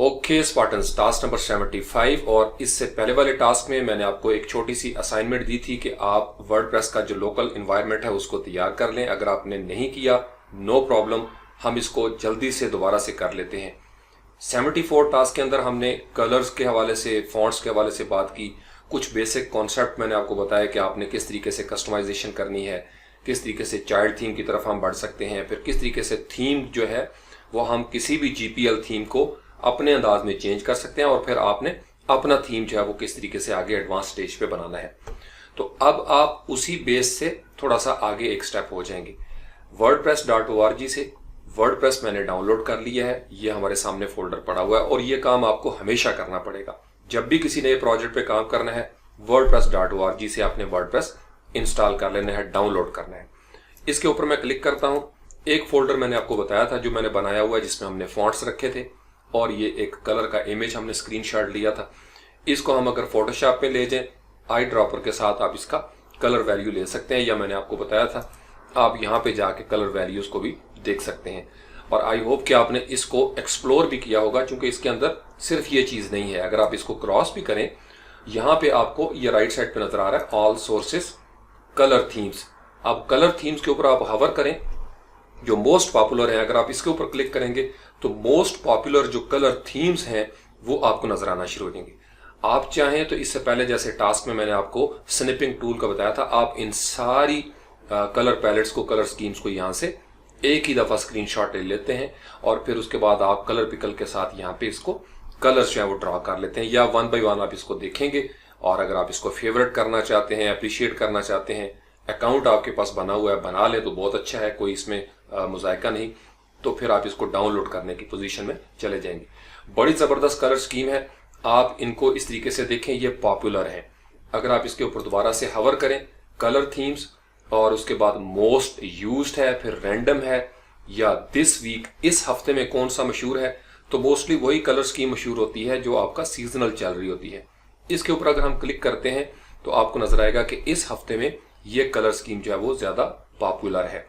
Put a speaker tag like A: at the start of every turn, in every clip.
A: Okay Spartans, task number 75। और इससे पहले वाले टास्क में मैंने आपको एक छोटी सी असाइनमेंट दी थी कि आप वर्डप्रेस का जो लोकल इन्वायरमेंट है उसको तैयार कर लें। अगर आपने नहीं किया नो प्रॉब्लम, हम इसको जल्दी से दोबारा से कर लेते हैं। 74 टास्क के अंदर हमने कलर्स के हवाले से, फॉन्ट्स के हवाले से बात की। कुछ बेसिक कॉन्सेप्ट मैंने आपको बताया कि आपने किस तरीके से कस्टमाइजेशन करनी है, किस तरीके से चाइल्ड थीम की तरफ हम बढ़ सकते हैं, फिर किस तरीके से थीम जो है वो हम किसी भी जीपीएल थीम को अपने अंदाज में चेंज कर सकते हैं, और फिर आपने अपना थीम जो है वो किस तरीके से आगे एडवांस स्टेज पे बनाना है। तो अब आप उसी बेस से थोड़ा सा आगे एक स्टेप हो जाएंगे। wordpress.org से वर्डप्रेस मैंने डाउनलोड कर लिया है, ये हमारे सामने फोल्डर पड़ा हुआ है, और ये काम आपको हमेशा करना पड़ेगा। जब भी किसी नए प्रोजेक्ट पे काम करना है wordpress.org से आपने वर्डप्रेस इंस्टॉल कर लेना है, डाउनलोड करना है। इसके ऊपर मैं क्लिक करता हूं। एक फोल्डर मैंने आपको बताया था जो मैंने बनाया हुआ है, जिसमें हमने फॉन्ट्स रखे थे, और ये एक कलर का इमेज हमने स्क्रीनशॉट लिया था। इसको हम अगर फोटोशॉप में ले जाएं, आई ड्रॉपर के साथ आप इसका कलर वैल्यू ले सकते हैं, या मैंने आपको बताया था आप यहाँ पे जाके कलर वैल्यूज को भी देख सकते हैं। और आई होप कि आपने इसको एक्सप्लोर भी किया होगा, क्योंकि इसके अंदर सिर्फ ये चीज नहीं है। अगर आप इसको क्रॉस भी करें, यहाँ पे आपको ये राइट साइड पे नजर आ रहा है ऑल सोर्सेस कलर थीम्स। अब कलर थीम्स के ऊपर आप हवर करें, जो मोस्ट पॉपुलर है, अगर आप इसके ऊपर क्लिक करेंगे तो मोस्ट पॉपुलर जो कलर थीम्स हैं वो आपको नजर आना शुरू हो जाएंगे। आप चाहें तो इससे पहले जैसे टास्क में मैंने आपको स्निपिंग टूल का बताया था, आप इन सारी कलर पैलेट्स को, कलर स्कीम्स को यहाँ से एक ही दफा स्क्रीनशॉट ले लेते हैं, और फिर उसके बाद आप कलर पिकल के साथ यहाँ पे इसको कलर्स जो है वो ड्रॉ कर लेते हैं, या वन बाय वन आप इसको देखेंगे। और अगर आप इसको फेवरेट करना चाहते हैं, अप्रिशिएट करना चाहते हैं, अकाउंट आपके पास बना हुआ है, बना ले तो बहुत अच्छा है, कोई इसमें मुजायका नहीं, तो फिर आप इसको डाउनलोड करने की पोजीशन में चले जाएंगे। बड़ी जबरदस्त कलर स्कीम है, आप इनको इस तरीके से देखें, ये पॉपुलर है। अगर आप इसके ऊपर दोबारा से हवर करें, कलर थीम्स, और उसके बाद मोस्ट यूज्ड है, फिर रैंडम है, या दिस वीक, इस हफ्ते में कौन सा मशहूर है, तो मोस्टली वही कलर स्कीम मशहूर होती है जो आपका सीजनल चल रही होती है। इसके ऊपर अगर हम क्लिक करते हैं तो आपको नजर आएगा कि इस हफ्ते में ये कलर स्कीम जो है वो ज्यादा पॉपुलर है।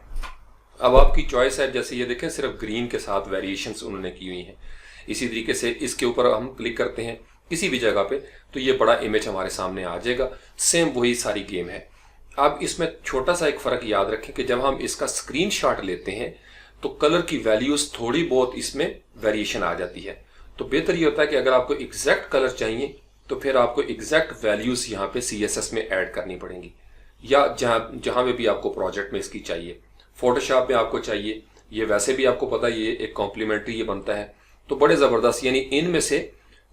A: अब आपकी चॉइस है, जैसे ये देखें सिर्फ ग्रीन के साथ वेरिएशंस उन्होंने की हुई हैं। इसी तरीके से इसके ऊपर हम क्लिक करते हैं किसी भी जगह पे तो ये बड़ा इमेज हमारे सामने आ जाएगा। सेम वही सारी गेम है। अब इसमें छोटा सा एक फर्क याद रखें कि जब हम इसका स्क्रीनशॉट लेते हैं तो कलर की वैल्यूज थोड़ी बहुत इसमें वेरिएशन आ जाती है। तो बेहतर ये होता है कि अगर आपको एग्जैक्ट कलर चाहिए तो फिर आपको एग्जैक्ट वैल्यूज यहाँ पे CSS में ऐड करनी पड़ेंगी, या जहां पे भी आपको प्रोजेक्ट में इसकी चाहिए। फोटोशॉप में आपको चाहिए, ये वैसे भी आपको पता है ये एक कॉम्प्लीमेंट्री ये बनता है, तो बड़े जबरदस्त। यानी इनमें से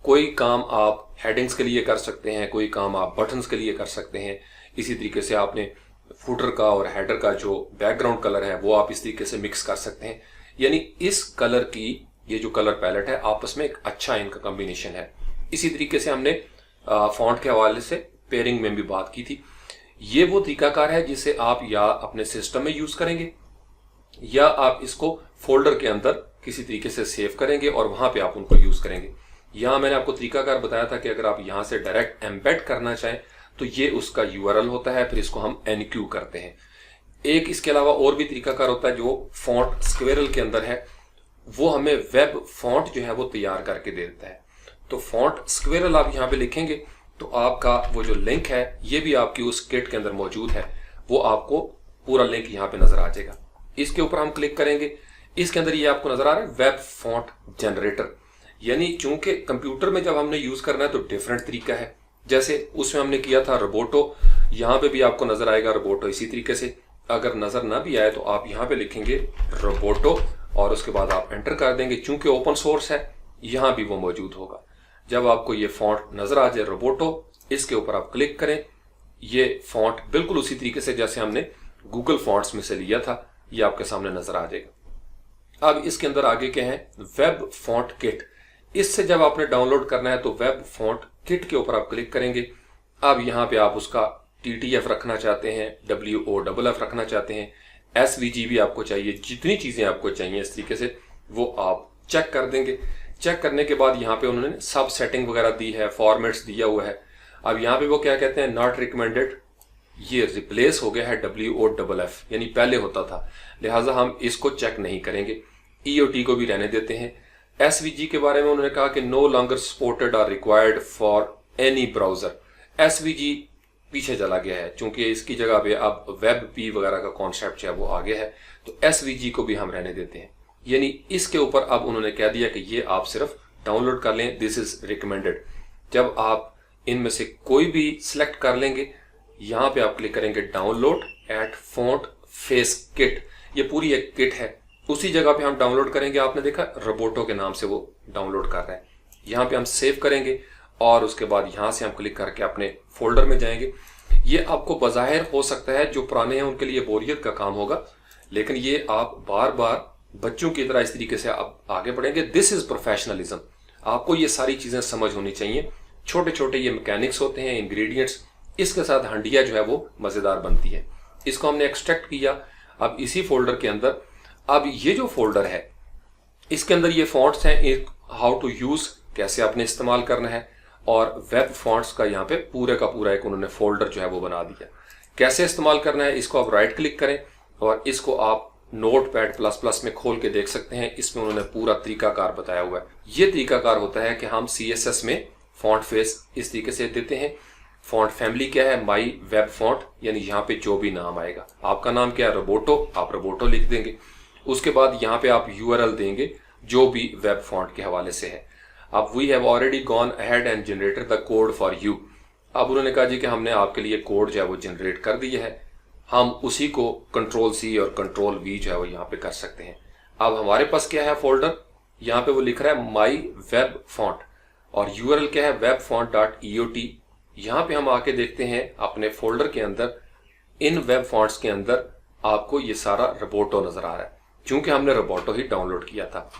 A: कोई काम आप हेडिंग्स के लिए कर सकते हैं, कोई काम आप बटन्स के लिए कर सकते हैं। इसी तरीके से आपने फुटर का और हेडर का जो बैकग्राउंड कलर है वो आप इस तरीके से मिक्स कर सकते हैं। यानी इस कलर की ये जो कलर पैलेट है आपस में एक अच्छा इनका कॉम्बिनेशन है। इसी तरीके से हमने फॉन्ट के हवाले से पेयरिंग में भी बात की थी। ये वो तरीकाकार है जिसे आप या अपने सिस्टम में यूज करेंगे, या आप इसको फोल्डर के अंदर किसी तरीके से सेव करेंगे और वहां पे आप उनको यूज करेंगे। यहां मैंने आपको तरीकाकार बताया था कि अगर आप यहां से डायरेक्ट एम्बेड करना चाहें तो ये उसका URL होता है, फिर इसको हम NQ करते हैं। एक इसके अलावा और भी तरीकाकार होता है जो फॉन्ट स्क्वेरल के अंदर है, वो हमें वेब फॉन्ट जो है वो तैयार करके दे देता है। तो फॉन्ट स्क्वेरल आप यहाँ पे लिखेंगे तो आपका वो जो लिंक है ये भी आपकी उस किट के अंदर मौजूद है, वो आपको पूरा लिंक यहाँ पे नजर आ जाएगा। इसके ऊपर हम क्लिक करेंगे, इसके अंदर ये आपको नजर आ रहा है वेब फॉन्ट जनरेटर। यानी चूंकि कंप्यूटर में जब हमने यूज करना है तो डिफरेंट तरीका है, जैसे उसमें हमने किया था रोबोटो, यहाँ पे भी आपको नजर आएगा रोबोटो। इसी तरीके से अगर नजर ना भी आए तो आप यहाँ पे लिखेंगे रोबोटो और उसके बाद आप एंटर कर देंगे। चूंकि ओपन सोर्स है यहाँ भी वो मौजूद होगा। जब आपको ये फॉन्ट नजर आ जाए रोबोटो, इसके ऊपर आप क्लिक करें, ये फॉन्ट बिल्कुल उसी तरीके से जैसे हमने गूगल फॉन्ट्स में से लिया था ये आपके सामने नजर आ जाएगा। अब इसके अंदर आगे के हैं वेब फॉन्ट किट। इससे जब आपने डाउनलोड करना है तो वेब फॉन्ट किट के ऊपर आप क्लिक करेंगे। अब यहाँ पे आप उसका TTF रखना चाहते हैं, WOFF रखना चाहते हैं, SVG भी आपको चाहिए, जितनी चीजें आपको चाहिए इस तरीके से वो आप चेक कर देंगे। चेक करने के बाद यहाँ पे उन्होंने सब सेटिंग वगैरह दी है, फॉर्मेट्स दिया हुआ है। अब यहाँ पे वो क्या कहते हैं, नॉट रिकमेंडेड, ये रिप्लेस हो गया है WOFF, यानी पहले होता था, लिहाजा हम इसको चेक नहीं करेंगे। EOT को भी रहने देते हैं। SVG के बारे में उन्होंने कहा कि no longer supported or required for any browser. SVG पीछे चला गया है, चूंकि इसकी जगह पे अब वेब पी वगैरह का कॉन्सेप्ट जो है वो आगे है, तो SVG को भी हम रहने देते हैं। यानी इसके ऊपर अब उन्होंने कह दिया कि ये आप सिर्फ डाउनलोड कर लें, दिस इज रिकमेंडेड। जब आप इनमें से कोई भी सिलेक्ट कर लेंगे, यहां पे आप क्लिक करेंगे download at font face kit, ये पूरी एक किट है, उसी जगह पे हम डाउनलोड करेंगे। आपने देखा रोबोटो के नाम से वो डाउनलोड कर रहे हैं। यहाँ पे हम सेव करेंगे और उसके बाद यहां से हम क्लिक करके अपने फोल्डर में जाएंगे। ये आपको बज़ाहिर हो सकता है जो पुराने हैं उनके लिए बोरियत का काम होगा, लेकिन ये आप बार बार बच्चों की तरह इस तरीके से आप आगे बढ़ेंगे। This is professionalism. आपको ये सारी चीजें समझ होनी चाहिए। छोटे छोटे ये मैकेनिक्स होते हैं, इंग्रेडिएंट्स, इसके साथ हंडिया जो है वो मजेदार बनती है। इसको हमने एक्सट्रैक्ट किया। अब इसी फोल्डर के अंदर, अब ये जो फोल्डर है इसके अंदर ये फॉन्ट्स हैं, हाउ टू यूज, कैसे आपने इस्तेमाल करना है, और वेब फॉन्ट्स का यहाँ पे पूरे का पूरा एक उन्होंने फोल्डर जो है वो बना दिया। कैसे इस्तेमाल करना है, इसको आप राइट क्लिक करें और इसको आप नोटपैड प्लस प्लस में खोल के देख सकते हैं। इसमें उन्होंने पूरा तरीकाकार बताया हुआ है। ये तरीकाकार होता है कि हम CSS में फॉन्ट फेस इस तरीके से देते हैं। फॉन्ट फैमिली क्या है, माई वेब फॉन्ट, यानी यहाँ पे जो भी नाम आएगा, आपका नाम क्या है रोबोटो, आप रोबोटो लिख देंगे। उसके बाद यहाँ पे आप URL देंगे जो भी वेब फॉन्ट के हवाले से है। अब we have already gone ahead and generated the code for you. अब उन्होंने कहा जी कि हमने आपके लिए कोड जो है वो जनरेट कर दिया है, हम उसी को Ctrl+C और Ctrl+V जो है वो यहाँ पे कर सकते हैं। अब हमारे पास क्या है फोल्डर, यहाँ पे वो लिख रहा है माई वेब फॉन्ट और URL क्या है webfont.eot। यहाँ पे हम आके देखते हैं अपने फोल्डर के अंदर, इन वेब फॉन्ट्स के अंदर आपको ये सारा रोबोटो नजर आ रहा है, क्योंकि हमने रोबोटो ही डाउनलोड किया था।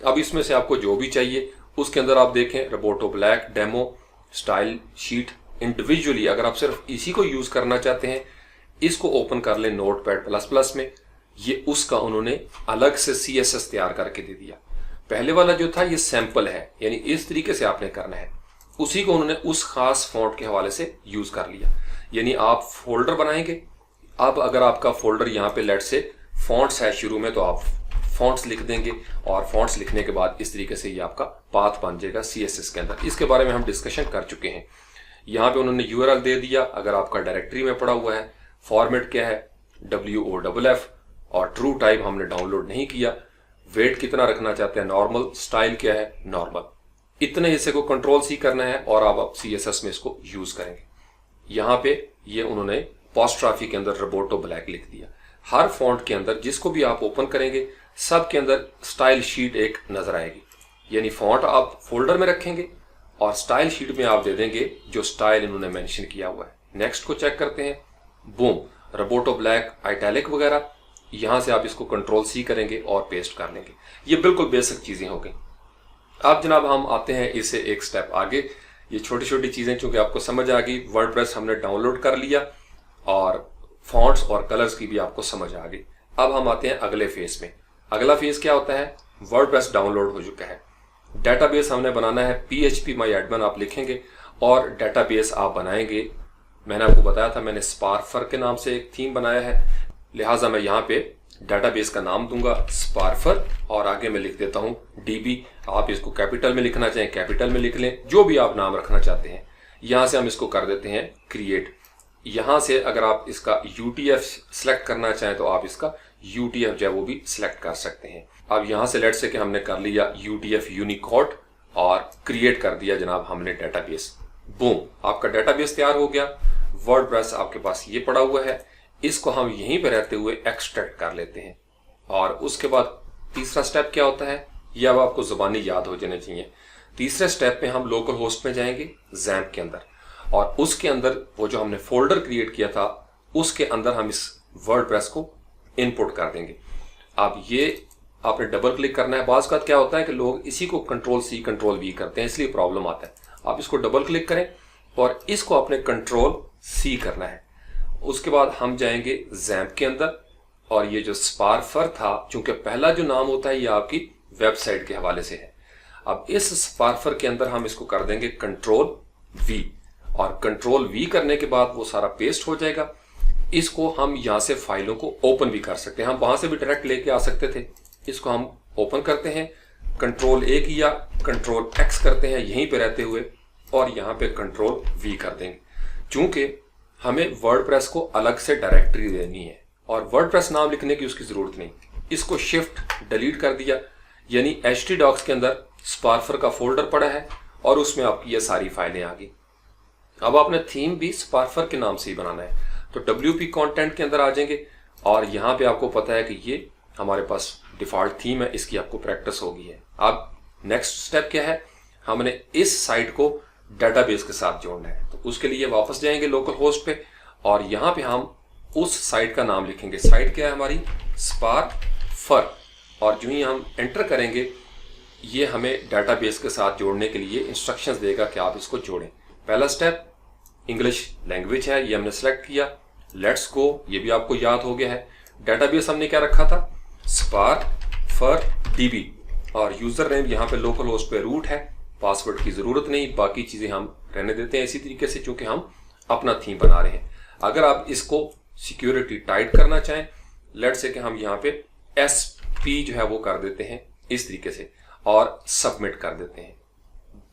A: अब इसमें से आपको जो भी चाहिए उसके अंदर आप देखें, Roboto black, demo, style sheet, individually अगर आप सिर्फ इसी को यूज करना चाहते हैं, इसको ओपन कर लें नोटपैड प्लस प्लस में। ये उसका उन्होंने अलग से CSS तैयार करके दे दिया। पहले वाला जो था ये सैंपल है, यानी इस तरीके से आपने करना है, उसी को उन्होंने उस खास फॉन्ट के हवाले से यूज कर लिया। यानी आप फोल्डर बनाएंगे। अब अगर आपका फोल्डर यहाँ पे लेट से फॉन्ट्स है शुरू में, तो आप फॉन्ट्स लिख देंगे और फॉन्ट्स लिखने के बाद इस तरीके से ये आपका पाथ बन जाएगा CSS के अंदर। इसके बारे में हम डिस्कशन कर चुके हैं। यहाँ पे उन्होंने URL दे दिया अगर आपका डायरेक्टरी में पड़ा हुआ है। फॉर्मेट क्या है WOFF, और ट्रू टाइप हमने डाउनलोड नहीं किया। वेट कितना रखना चाहते हैं नॉर्मल, स्टाइल क्या है नॉर्मल। इतने हिस्से को Ctrl+C करना है और आप CSS में इसको यूज करेंगे। यहाँ पे ये उन्होंने पोस्ट्राफी के अंदर रोबोटो ब्लैक लिख दिया। हर फॉन्ट के अंदर जिसको भी आप ओपन करेंगे सब के अंदर स्टाइल शीट एक नजर आएगी। यानी फॉन्ट आप फोल्डर में रखेंगे और स्टाइल शीट में आप दे देंगे जो स्टाइल इन्होंने मेंशन किया हुआ है। नेक्स्ट को चेक करते हैं, बूम, रोबोटो ब्लैक, आइटैलिक वगैरह। यहां से आप इसको Ctrl+C करेंगे और पेस्ट कर लेंगे। ये बिल्कुल बेसिक चीजें हो गई। अब जनाब हम आते हैं इससे एक स्टेप आगे। ये छोटी छोटी चीजें चूंकि आपको समझ आ गई, वर्डप्रेस हमने डाउनलोड कर लिया और फॉन्ट्स और कलर्स की भी आपको समझ आ गई। अब हम आते हैं अगले फेज में। अगला फेज क्या होता है, वर्डप्रेस डाउनलोड हो चुका है, डेटाबेस हमने बनाना है। phpMyAdmin आप लिखेंगे और डेटाबेस आप बनाएंगे। मैंने आपको बताया था मैंने स्पार्फर के नाम से एक थीम बनाया है, लिहाजा मैं यहाँ पे डेटाबेस का नाम दूंगा स्पार्फर और आगे मैं लिख देता हूँ DB। आप इसको कैपिटल में लिखना चाहें कैपिटल में लिख लें, जो भी आप नाम रखना चाहते हैं। यहाँ से हम इसको कर देते हैं क्रिएट। यहाँ से अगर आप इसका UTF सिलेक्ट करना चाहें तो आप इसका UTF जो है वो भी सिलेक्ट कर सकते हैं। अब यहाँ से लेट से कि हमने कर लिया UTF यूनिकोड और क्रिएट कर दिया जनाब हमने डेटाबेस। बूम, आपका डेटाबेस तैयार हो गया। वर्डप्रेस आपके पास ये पड़ा हुआ है, इसको हम यहीं पे रहते हुए एक्सट्रैक्ट कर लेते हैं। और उसके बाद तीसरा स्टेप क्या होता है, ये अब आपको जुबानी याद हो जाने चाहिए। तीसरे स्टेप में हम लोकल होस्ट में जाएंगे XAMPP के अंदर, और उसके अंदर वो जो हमने फोल्डर क्रिएट किया था उसके अंदर हम इस वर्डप्रेस को इनपुट कर देंगे। अब ये आपने डबल क्लिक करना है। बाज़ क्या होता है कि लोग इसी को Ctrl+C Ctrl+V करते हैं, इसलिए प्रॉब्लम आता है। आप इसको डबल क्लिक करें और इसको आपने Ctrl+C करना है। उसके बाद हम जाएंगे XAMPP के अंदर, और ये जो स्पार्फर था, चूंकि पहला जो नाम होता है ये आपकी वेबसाइट के हवाले से है। अब इस स्पार्फर के अंदर हम इसको कर देंगे Ctrl+V, और Ctrl+V करने के बाद वो सारा पेस्ट हो जाएगा। इसको हम यहाँ से फाइलों को ओपन भी कर सकते हैं, हम वहां से भी डायरेक्ट लेके आ सकते थे। इसको हम ओपन करते हैं कंट्रोल ए किया, कंट्रोल एक्स करते हैं यहीं पे रहते हुए और यहाँ पे कंट्रोल वी कर देंगे। चूंकि हमें वर्डप्रेस को अलग से डायरेक्टरी देनी है और वर्डप्रेस नाम लिखने की उसकी जरूरत नहीं, इसको शिफ्ट डिलीट कर दिया, यानी htdocs के अंदर स्पार्फर का फोल्डर पड़ा है और उसमें आपकी ये सारी फाइलें आ गई। अब आपने थीम भी स्पार्फर के नाम से ही बनाना है, तो wp कंटेंट के अंदर आ जाएंगे और यहाँ पे आपको पता है कि ये हमारे पास डिफॉल्ट थीम है, इसकी आपको प्रैक्टिस होगी है। अब नेक्स्ट स्टेप क्या है, हमने इस साइट को डेटाबेस के साथ जोड़ना है, तो उसके लिए वापस जाएंगे लोकल होस्ट पे और यहाँ पे हम उस साइट का नाम लिखेंगे। साइट क्या है हमारी, स्पार्फर, और जो ही हम एंटर करेंगे ये हमें डेटाबेस के साथ जोड़ने के लिए इंस्ट्रक्शंस देगा कि आप इसको जोड़ें। पहला स्टेप इंग्लिश लैंग्वेज है, ये हमने सेलेक्ट किया। लेट्स गो, ये भी आपको याद हो गया है। डेटाबेस हमने क्या रखा था, स्पार्फर डीबी, और यूजर नेम यहाँ पे लोकल होस्ट पे रूट है, पासवर्ड की जरूरत नहीं, बाकी चीजें हम रहने देते हैं इसी तरीके से चूंकि हम अपना थीम बना रहे हैं। अगर आप इसको सिक्योरिटी टाइट करना चाहें, लेट्स से कि हम यहाँ पे SP जो है वो कर देते हैं इस तरीके से और सबमिट कर देते हैं।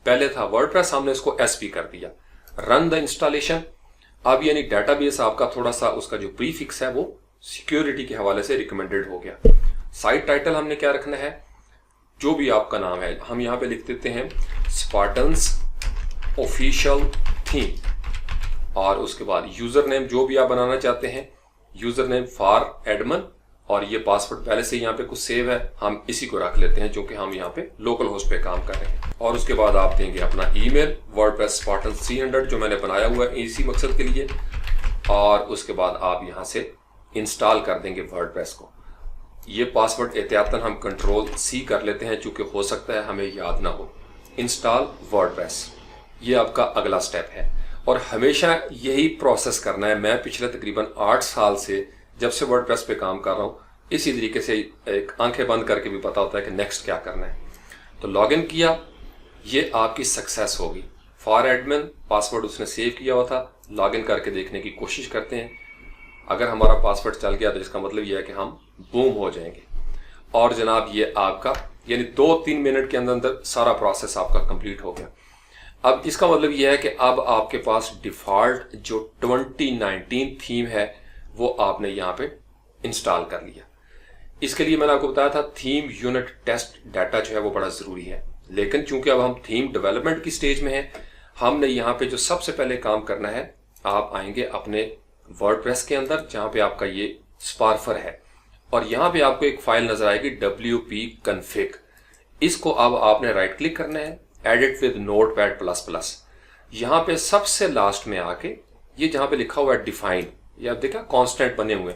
A: पहले था वर्डप्रेस, हमने इसको SP कर दिया। Run the installation. अब यानी डेटाबेस आपका थोड़ा सा उसका जो प्रीफिक्स है वो सिक्योरिटी के हवाले से रिकमेंडेड हो गया। साइट टाइटल हमने क्या रखना है, जो भी आपका नाम है, हम यहाँ पे लिख देते हैं स्पार्टन्स ऑफिशियल थीम, और उसके बाद यूजर नेम जो भी आप बनाना चाहते हैं, यूजर नेम फॉर एडमन, और ये पासवर्ड पहले से यहाँ पे कुछ सेव है, हम इसी को रख लेते हैं जो कि हम यहाँ पे लोकल होस्ट पे काम कर रहे हैं। और उसके बाद आप देंगे अपना ईमेल वर्डप्रेस स्पार्टन्स 300 जो मैंने बनाया हुआ है इसी मकसद के लिए, और उसके बाद आप यहाँ से इंस्टॉल कर देंगे वर्डप्रेस को। ये पासवर्ड एहतियातन हम कंट्रोल C कर लेते हैं चूंकि हो सकता है हमें याद ना हो। इंस्टॉल वर्डप्रेस, ये आपका अगला स्टेप है और हमेशा यही प्रोसेस करना है। मैं पिछले तकरीबन 8 साल से जब से वर्डप्रेस पे काम कर रहा हूँ, इसी तरीके से एक आंखें बंद करके भी पता होता है कि नेक्स्ट क्या करना है। तो लॉगिन किया, ये आपकी सक्सेस होगी। फॉर एडमिन पासवर्ड उसने सेव किया हुआ था, लॉगिन करके देखने की कोशिश करते हैं। अगर हमारा पासवर्ड चल गया तो इसका मतलब यह है कि हम बूम हो जाएंगे। और जनाब ये आपका यानी 2-3 मिनट के अंदर अंदर सारा प्रोसेस आपका कंप्लीट हो गया। अब इसका मतलब यह है कि अब आपके पास डिफॉल्ट जो 2019 थीम है वो आपने यहाँ पे इंस्टॉल कर लिया। इसके लिए मैंने आपको बताया था थीम यूनिट टेस्ट डाटा जो है वो बड़ा जरूरी है, लेकिन चूंकि अब हम थीम डेवलपमेंट की स्टेज में हैं, हमने यहाँ पे जो सबसे पहले काम करना है, आप आएंगे अपने वर्डप्रेस के अंदर जहां पे आपका ये स्पार्फर है और यहाँ पे आपको एक फाइल नजर आएगी wp config। इसको अब आपने राइट क्लिक करना है, एडिट विद notepad++। यहाँ पे सबसे लास्ट में आके ये जहां पे लिखा हुआ है डिफाइन, ये आप देखा कांस्टेंट बने हुए,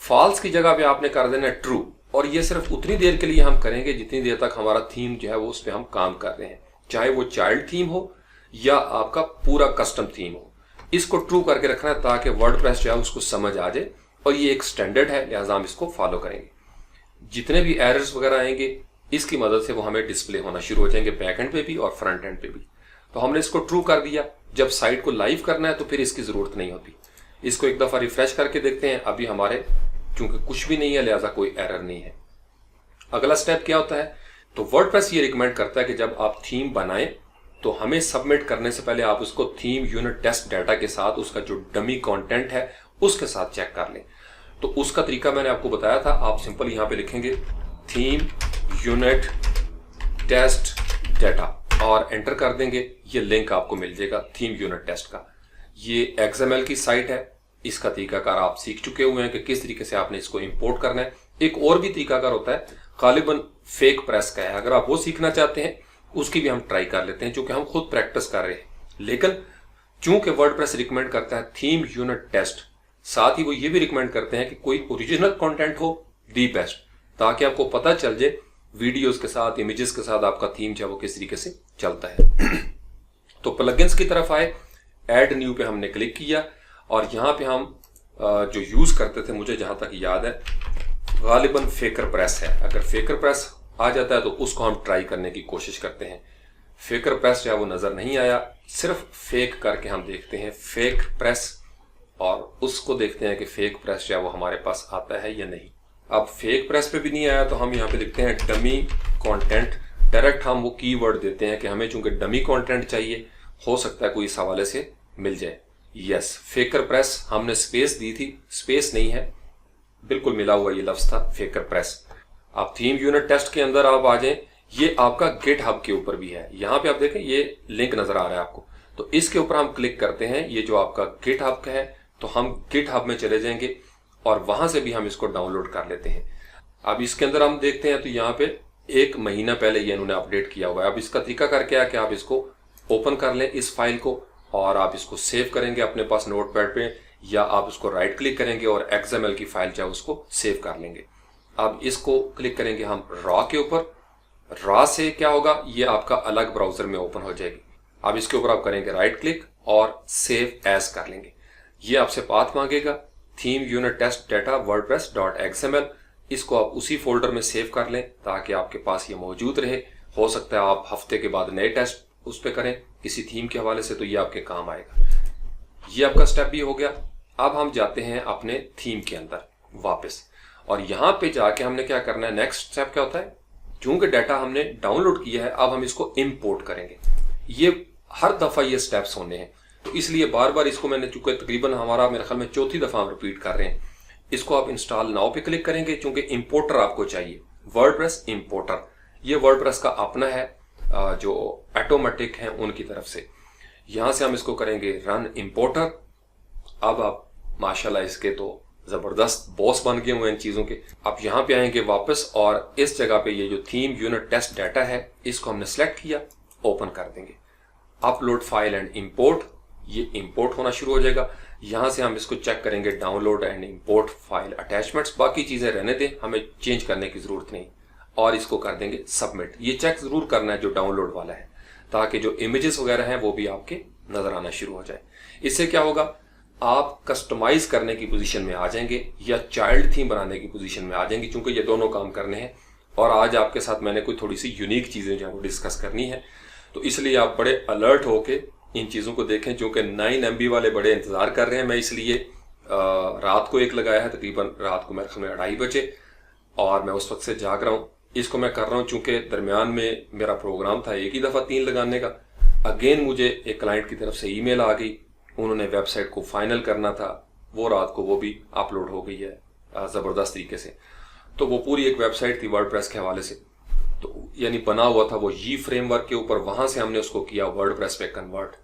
A: फॉल्स की जगह पे आपने कर देना है ट्रू, और ये सिर्फ उतनी देर के लिए हम करेंगे जितनी देर तक हमारा थीम जो है वो उस पर हम काम कर रहे हैं, चाहे वो चाइल्ड थीम हो या आपका पूरा कस्टम थीम हो। इसको ट्रू करके रखना है ताकि वर्डप्रेस जो है उसको समझ आ जाए, और ये एक स्टैंडर्ड है लिहाजा हम इसको फॉलो करेंगे। जितने भी एरर्स वगैरह आएंगे इसकी मदद से वो हमें डिस्प्ले होना शुरू हो जाएंगे बैक एंड पे भी और फ्रंट एंड पे भी। तो हमने इसको ट्रू कर दिया। जब साइट को लाइव करना है तो फिर इसकी जरूरत नहीं होती। इसको एक दफा रिफ्रेश करके देखते हैं, अभी हमारे चूंकि कुछ भी नहीं है लिहाजा कोई एरर नहीं है। अगला स्टेप क्या होता है, तो वर्डप्रेस ये रिकमेंड करता है कि जब आप थीम बनाएं तो हमें सबमिट करने से पहले आप उसको थीम यूनिट टेस्ट डाटा के साथ उसका जो डमी कंटेंट है उसके साथ चेक कर लें। तो उसका तरीका मैंने आपको बताया था। आप सिंपल यहाँ पे लिखेंगे थीम यूनिट टेस्ट डाटा और एंटर कर देंगे। ये लिंक आपको मिल जाएगा थीम यूनिट टेस्ट का। ये XML की साइट है। इसका तरीकाकार आप सीख चुके हुए हैं कि किस तरीके से आपने इसको इंपोर्ट करना है। एक और भी तरीकाकार होता है, गालिबन फेक प्रेस का है। अगर आप वो सीखना चाहते हैं उसकी भी हम ट्राई कर लेते हैं, क्योंकि हम खुद प्रैक्टिस कर रहे हैं। लेकिन चूंकि वर्डप्रेस रिकमेंड करता है थीम यूनिट टेस्ट, साथ ही वो ये भी रिकमेंड करते हैं कि कोई ओरिजिनल कंटेंट हो दी बेस्ट, ताकि आपको पता चल जाए वीडियोस के साथ इमेजेस के साथ आपका थीम जो है वो किस तरीके से चलता है। तो प्लगइन्स की तरफ आए, ऐड न्यू पे हमने क्लिक किया और यहाँ पे हम जो यूज करते थे, मुझे जहां तक याद है, गालिबन फेकर प्रेस है। अगर फेकर प्रेस आ जाता है तो उसको हम ट्राई करने की कोशिश करते हैं। फेकर प्रेस जो है वो नजर नहीं आया, सिर्फ फेक करके हम देखते हैं फेक प्रेस, और उसको देखते हैं कि फेक प्रेस जो है वो हमारे पास आता है या नहीं। अब फेक प्रेस पे भी नहीं आया तो हम यहाँ पे लिखते हैं डमी कंटेंट डायरेक्ट हम वो कीवर्ड देते हैं कि हमें चूंकि डमी कंटेंट चाहिए, हो सकता है कोई इस हवाले से मिल जाए। यस, फेकर प्रेस हमने स्पेस दी थी, स्पेस नहीं है, बिल्कुल मिला हुआ ये लफ्ज था फेकर प्रेस। आप थीम यूनिट टेस्ट के अंदर आप आ जाएं, ये आपका गिटहब के ऊपर भी है। यहां पे आप देखें ये लिंक नजर आ रहा है आपको, तो इसके ऊपर हम क्लिक करते हैं, ये जो आपका गिटहब का है, तो हम गिटहब में चले जाएंगे और वहां से भी हम इसको डाउनलोड कर लेते हैं। अब इसके अंदर हम देखते हैं तो यहाँ पे 1 महीना पहले ये इन्होंने अपडेट किया हुआ है। अब इसका तरीका करके है कि आप इसको ओपन कर लें इस फाइल को और आप इसको सेव करेंगे अपने पास नोटपैड पे, या आप उसको राइट क्लिक करेंगे और XML की फाइल चाहे उसको सेव कर लेंगे। अब इसको क्लिक करेंगे हम रॉ के ऊपर, रॉ से क्या होगा, ये आपका अलग ब्राउजर में ओपन हो जाएगी। अब इसके ऊपर आप करेंगे राइट क्लिक और सेव एज कर लेंगे। ये आपसे पाथ मांगेगा, theme unit test data wordpress.xml, इसको आप उसी फोल्डर में सेव कर लें ताकि आपके पास ये मौजूद रहे। हो सकता है आप हफ्ते के बाद नए टेस्ट उस पर करें किसी थीम के हवाले से, तो ये आपके काम आएगा। ये आपका स्टेप भी हो गया। अब हम जाते हैं अपने थीम के अंदर वापस, और यहां पे जाके हमने क्या करना है, नेक्स्ट स्टेप क्या होता है, चूंकि डाटा हमने डाउनलोड किया है अब हम इसको इंपोर्ट करेंगे। ये हर दफा ये स्टेप्स होने हैं, तो इसलिए बार बार इसको मैंने, चूंकि तकरीबन हमारा मेरे ख्याल में 4थी दफा हम रिपीट कर रहे हैं, इसको आप इंस्टॉल नाउ पे क्लिक करेंगे चूंकि इंपोर्टर आपको चाहिए, वर्डप्रेस इंपोर्टर। ये वर्डप्रेस का अपना है, जो ऑटोमेटिक है उनकी तरफ से। यहां से हम इसको करेंगे रन इंपोर्टर। अब आप माशाल्लाह इसके तो जबरदस्त बॉस बन गए हुए इन चीजों के। आप यहाँ पे आएंगे वापस और इस जगह पे ये जो थीम यूनिट टेस्ट डाटा है इसको हमने सेलेक्ट किया, ओपन कर देंगे। अपलोड फाइल एंड इंपोर्ट, ये इंपोर्ट होना शुरू हो जाएगा। यहां से हम इसको चेक करेंगे download and import file attachments, बाकी चीजें रहने दें, हमें चेंज करने की जरूरत नहीं, और इसको कर देंगे सबमिट। ये चेक जरूर करना है जो डाउनलोड वाला है, ताकि जो इमेजेस वगैरह हैं वो भी आपके नजर आना शुरू हो जाए। इससे क्या होगा, आप कस्टमाइज करने की पोजीशन में आ जाएंगे या चाइल्ड थीम बनाने की पोजीशन में आ जाएंगे, क्योंकि ये दोनों काम करने हैं। और आज आपके साथ मैंने कोई थोड़ी सी यूनिक चीजें जो है वो डिस्कस करनी है, तो इसलिए आप बड़े अलर्ट होके इन चीजों को देखें। क्योंकि 9 MB वाले बड़े इंतजार कर रहे हैं, मैं इसलिए रात को एक लगाया है, तकरीबन रात को मेरे ख्याल में 2:30 बजे, और मैं उस वक्त से जाग रहा हूँ। इसको मैं कर रहा हूँ चूंकि दरमियान में मेरा प्रोग्राम था एक ही दफा 3 लगाने का। अगेन मुझे एक क्लाइंट की तरफ से ईमेल आ गई, उन्होंने वेबसाइट को फाइनल करना था, वो रात को वो भी अपलोड हो गई है जबरदस्त तरीके से। तो वो पूरी एक वेबसाइट थी वर्डप्रेस के हवाले से, तो यानी बना हुआ था वो ये फ्रेमवर्क के ऊपर, वहां से हमने उसको किया वर्डप्रेस पे कन्वर्ट,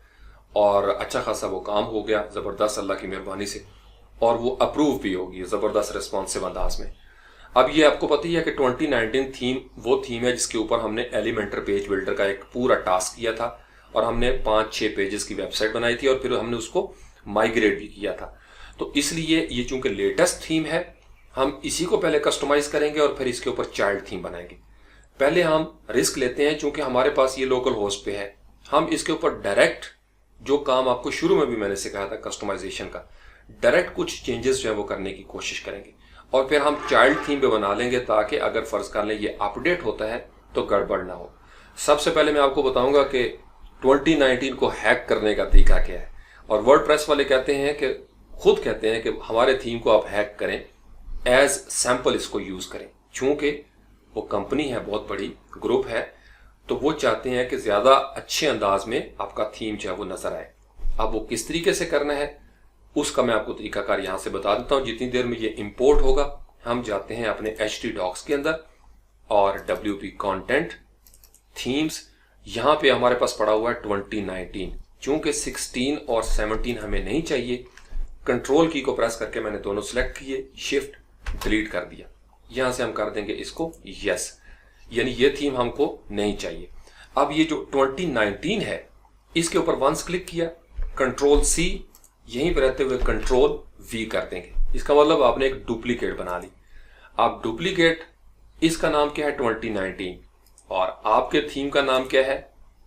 A: और अच्छा खासा वो काम हो गया जबरदस्त अल्लाह की मेहरबानी से, और वो अप्रूव भी होगी जबरदस्त रिस्पॉन्सिव अंदाज में। अब ये आपको पता ही है कि 2019 थीम वो थीम है जिसके ऊपर हमने एलिमेंटर पेज बिल्डर का एक पूरा टास्क किया था, और हमने 5-6 पेजेस की वेबसाइट बनाई थी, और फिर हमने उसको माइग्रेट भी किया था। तो इसलिए ये चूंकि लेटेस्ट थीम है, हम इसी को पहले कस्टमाइज करेंगे और फिर इसके ऊपर चाइल्ड थीम बनाएंगे। पहले हम रिस्क लेते हैं, चूंकि हमारे पास ये लोकल होस्ट पे है, हम इसके ऊपर डायरेक्ट जो काम आपको शुरू में भी मैंने सिखाया था कस्टमाइजेशन का, डायरेक्ट कुछ चेंजेस जो है वो करने की कोशिश करेंगे, और फिर हम चाइल्ड थीम पे बना लेंगे, ताकि अगर फर्ज कर लें ये अपडेट होता है तो गड़बड़ ना हो। सबसे पहले मैं आपको बताऊंगा कि 2019 को हैक करने का तरीका क्या है, और वर्डप्रेस वाले कहते हैं कि खुद कहते हैं कि हमारे थीम को आप हैक करें, एज सैंपल इसको यूज करें। चूंकि वो कंपनी है, बहुत बड़ी ग्रुप है, तो वो चाहते हैं कि ज्यादा अच्छे अंदाज में आपका थीम जो है वो नजर आए। अब वो किस तरीके से करना है उसका मैं आपको तरीकाकार यहां से बता देता हूं। जितनी देर में ये इंपोर्ट होगा, हम जाते हैं अपने htdocs के अंदर और WP कंटेंट थीम्स, यहां पे हमारे पास पड़ा हुआ है 2019। चूंकि 16 और 17 हमें नहीं चाहिए, कंट्रोल की को प्रेस करके मैंने दोनों सिलेक्ट किए, शिफ्ट डिलीट कर दिया। यहां से हम कर देंगे इसको यस, यानी ये थीम हमको नहीं चाहिए। अब ये जो 2019 है इसके ऊपर वंस क्लिक किया, कंट्रोल C, यहीं पर रहते हुए कंट्रोल V कर देंगे। इसका मतलब आपने एक डुप्लीकेट बना ली। आप डुप्लीकेट, इसका नाम क्या है 2019, और आपके थीम का नाम क्या है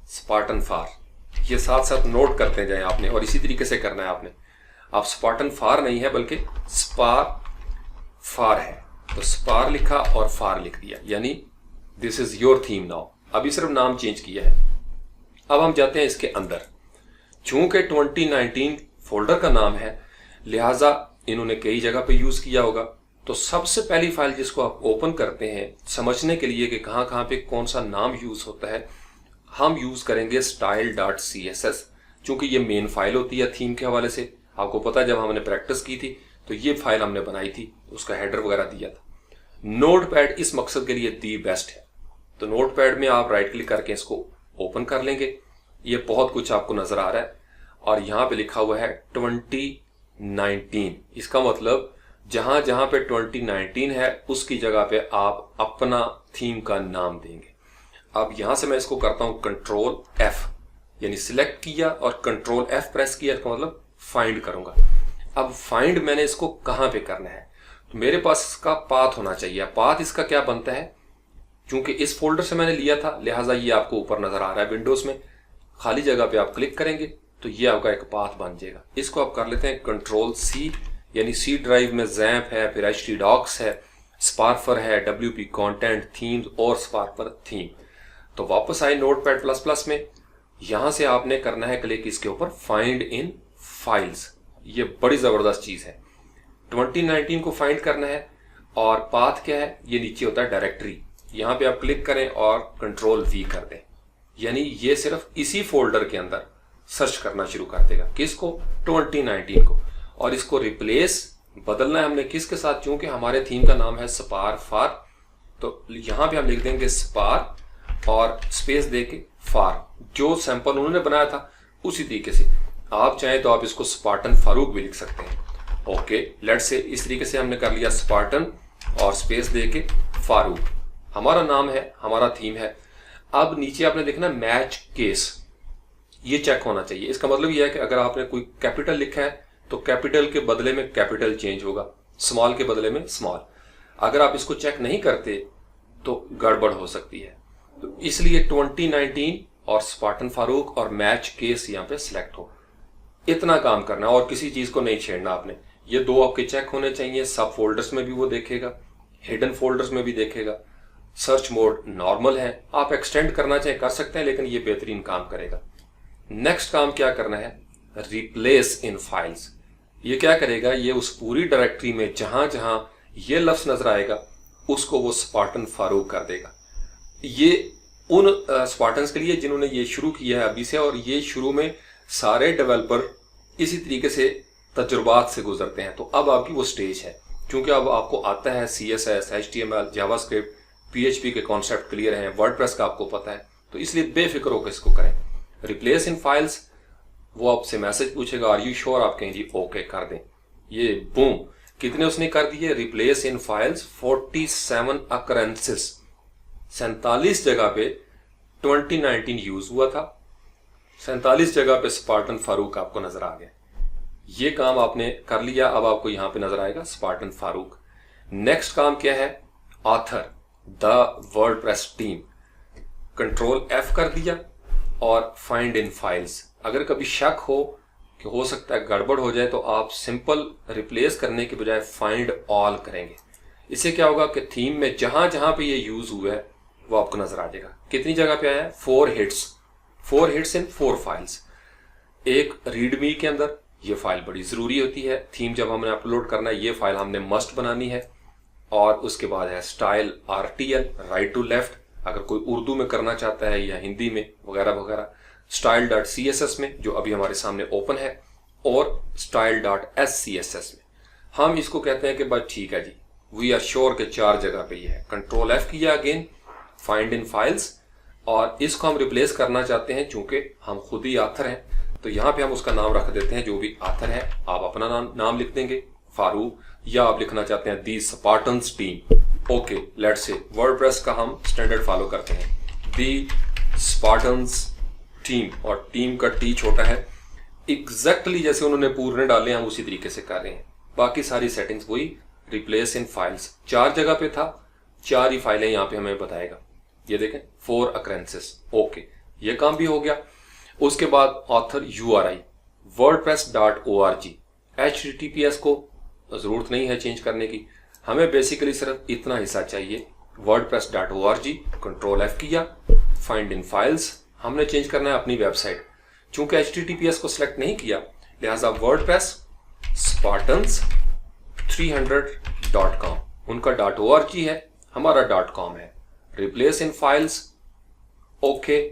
A: स्पार्टन फार। ये साथ साथ नोट करते जाए आपने, और इसी तरीके से करना है आपने। आप स्पार्टन फार नहीं है बल्कि स्पार फार है, तो स्पार लिखा और फार लिख दिया, यानी this is your theme now. अभी सिर्फ नाम चेंज किया है। अब हम जाते हैं इसके अंदर। चूंकि 2019 फोल्डर का नाम है, लिहाजा इन्होंने कई जगह पे यूज किया होगा, तो सबसे पहली फाइल जिसको आप ओपन करते हैं समझने के लिए कि कहाँ कहाँ पे कौन सा नाम यूज होता है, हम यूज करेंगे style.css। चूंकि ये मेन फाइल होती है थीम के हवाले से, आपको पता है जब हमने प्रैक्टिस की थी तो ये फाइल हमने बनाई थी, उसका हेडर वगैरह दिया था। नोटपैड इस मकसद के लिए दी बेस्ट है। तो नोटपैड में आप राइट क्लिक करके इसको ओपन कर लेंगे। ये बहुत कुछ आपको नजर आ रहा है और यहाँ पे लिखा हुआ है 2019। इसका मतलब जहां जहां पे 2019 है उसकी जगह पे आप अपना थीम का नाम देंगे। अब यहां से मैं इसको करता हूं कंट्रोल F, यानी सिलेक्ट किया और कंट्रोल F प्रेस किया, इसका मतलब फाइंड करूंगा। अब फाइंड मैंने इसको कहां पे करना है, तो मेरे पास इसका पाथ होना चाहिए। पाथ इसका क्या बनता है, क्योंकि इस फोल्डर से मैंने लिया था लिहाजा ये आपको ऊपर नजर आ रहा है विंडोज में। खाली जगह पे आप क्लिक करेंगे तो ये आपका एक पाथ बन जाएगा। इसको आप कर लेते हैं कंट्रोल C, यानी C ड्राइव में जैम्प है, फिर htdocs है, स्पार्फर है, WP कंटेंट, थीम्स और स्पार्फर थीम। तो वापस आए नोटपैड प्लस प्लस में, यहां से आपने करना है क्लिक इसके ऊपर फाइंड इन फाइल्स। ये बड़ी जबरदस्त चीज है। 2019 को फाइंड करना है और पाथ क्या है, ये नीचे होता है डायरेक्टरी। यहां पे आप क्लिक करें और कंट्रोल V कर दें, यानी ये सिर्फ इसी फोल्डर के अंदर सर्च करना शुरू कर देगा। किसको, 2019 को। और इसको रिप्लेस बदलना है हमने किसके साथ, क्योंकि हमारे थीम का नाम है स्पार्फर। तो यहां पे हम लिख देंगे स्पार और स्पेस देके फार, जो सैंपल उन्होंने बनाया था उसी तरीके से। आप चाहें तो आप इसको स्पार्टन फारूक भी लिख सकते हैं। ओके, लेट्स से इस तरीके से हमने कर लिया स्पार्टन और स्पेस देके फारूक, हमारा नाम है, हमारा थीम है। अब नीचे आपने देखना मैच केस, ये चेक होना चाहिए। इसका मतलब यह है कि अगर आपने कोई कैपिटल लिखा है तो कैपिटल के बदले में कैपिटल चेंज होगा, स्मॉल के बदले में स्मॉल। अगर आप इसको चेक नहीं करते तो गड़बड़ हो सकती है। तो इसलिए 2019 और स्पार्टन फारूक और मैच केस यहाँ पे सिलेक्ट हो, इतना काम करना और किसी चीज को नहीं छेड़ना आपने। ये दो आपके चेक होने चाहिए। सब फोल्डर्स में भी वो देखेगा, हिडन फोल्डर्स में भी देखेगा। सर्च मोड नॉर्मल है, आप एक्सटेंड करना चाहे कर सकते हैं, लेकिन ये बेहतरीन काम करेगा। नेक्स्ट काम क्या करना है, रिप्लेस इन फाइल्स। ये क्या करेगा, ये उस पूरी डायरेक्टरी में जहां जहां ये लफ्ज नजर आएगा उसको वो स्पार्टन फारूक कर देगा। ये उन स्पार्टन्स के लिए जिन्होंने ये शुरू किया है अभी से, और ये शुरू में सारे डेवलपर इसी तरीके से तजुर्बात से गुजरते हैं। तो अब आपकी वो स्टेज है, क्योंकि अब आपको आता है CSS, HTML, जावास्क्रिप्ट, PHP के कॉन्सेप्ट क्लियर हैं, वर्डप्रेस का आपको पता है, तो इसलिए बेफिक्र होकर इसको करें। रिप्लेस इन फाइल्स, वो आपसे मैसेज पूछेगा आर यू श्योर, आप कहें जी ओके कर दें। ये बूम, कितने उसने कर दिए, रिप्लेस इन फाइल्स 47 अकरेंसेस, 47 जगह पे 2019 यूज हुआ था, 47 जगह पे स्पार्टन फारूक आपको नजर आ गया। ये काम आपने कर लिया। अब आपको यहां पे नजर आएगा स्पार्टन फारूक। नेक्स्ट काम क्या है, author the WordPress team, control F कर दिया और फाइंड इन फाइल्स। अगर कभी शक हो कि हो सकता है गड़बड़ हो जाए तो आप सिंपल रिप्लेस करने के बजाय फाइंड ऑल करेंगे। इससे क्या होगा कि थीम में जहां जहां पे ये यूज हुआ है वो आपको नजर आ जाएगा। कितनी जगह पे आया है, 4 हिट्स इन 4 फाइल्स। एक रीडमी के अंदर ये फाइल बड़ी जरूरी होती है, थीम जब हमने अपलोड करना है ये फाइल हमने मस्ट बनानी है। और उसके बाद है style RTL, right to left, अगर कोई उर्दू में करना चाहता है या हिंदी में वगैरह वगैरह। style.css में जो अभी हमारे सामने ओपन है, और style.scss में। हम इसको कहते हैं कि बस ठीक है जी, वी आर श्योर के 4 जगह पे ये है। कंट्रोल F किया अगेन, फाइंड इन फाइल्स, और इसको हम रिप्लेस करना चाहते हैं चूंकि हम खुद ही ऑथर हैं, तो यहाँ पे हम उसका नाम रख देते हैं जो भी ऑथर है। आप अपना नाम लिख देंगे फारूक, या आप लिखना चाहते हैं the Spartans team. Okay, let's say WordPress का हम स्टैंडर्ड फॉलो करते हैं, दी स्पार्टन्स टीम, और टीम का टी छोटा है। एग्जैक्टली जैसे उन्होंने पूरे डाले हम उसी तरीके से कर रहे हैं। बाकी सारी सेटिंग्स वही। रिप्लेस इन फाइल्स 4 जगह पे था, 4 ही फाइलें यहाँ पे हमें बताएगा। ये देखें 4 अकरेंसेस। ओके, ये काम भी हो गया। उसके बाद ऑथर URI wordpress.org, HTTPS को जरूरत नहीं है चेंज करने की, हमें बेसिकली सिर्फ इतना हिस्सा चाहिए, wordpress.org। कंट्रोल F किया, फाइंड इन फाइल्स, हमने चेंज करना है अपनी वेबसाइट। चूंकि HTTPS को सिलेक्ट नहीं किया लिहाजा वर्डप्रेस स्पार्टन्स .com, उनका .org है, हमारा .com है। रिप्लेस इन फाइल्स, ओके,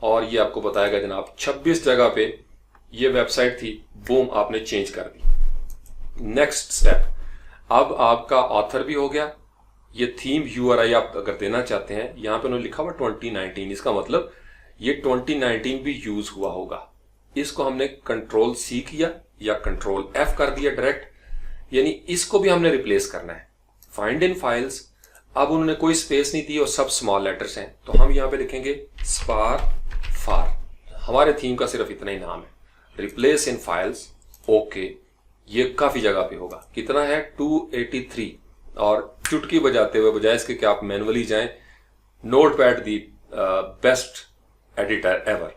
A: और ये आपको बताएगा जनाब 26 जगह पे ये वेबसाइट थी, बूम आपने चेंज कर दी। नेक्स्ट स्टेप, अब आपका ऑथर भी हो गया। ये थीम URI आप अगर देना चाहते हैं, यहां पे उन्होंने लिखा हुआ 2019, इसका मतलब ये 2019 भी यूज हुआ होगा। इसको हमने Ctrl+C किया या Ctrl+F कर दिया डायरेक्ट, यानी इसको भी हमने रिप्लेस करना है। फाइंड इन फाइल्स, अब उन्होंने कोई स्पेस नहीं दी और सब स्मॉल लेटर्स हैं, तो हम यहां पे लिखेंगे स्पार फार, हमारे थीम का सिर्फ इतना ही नाम है। रिप्लेस इन फाइल्स, ओके, ये काफी जगह पे होगा। कितना है 283, और चुटकी बजाते हुए बजाय इसके कि आप मैनुअली जाएं, notepad the best editor ever.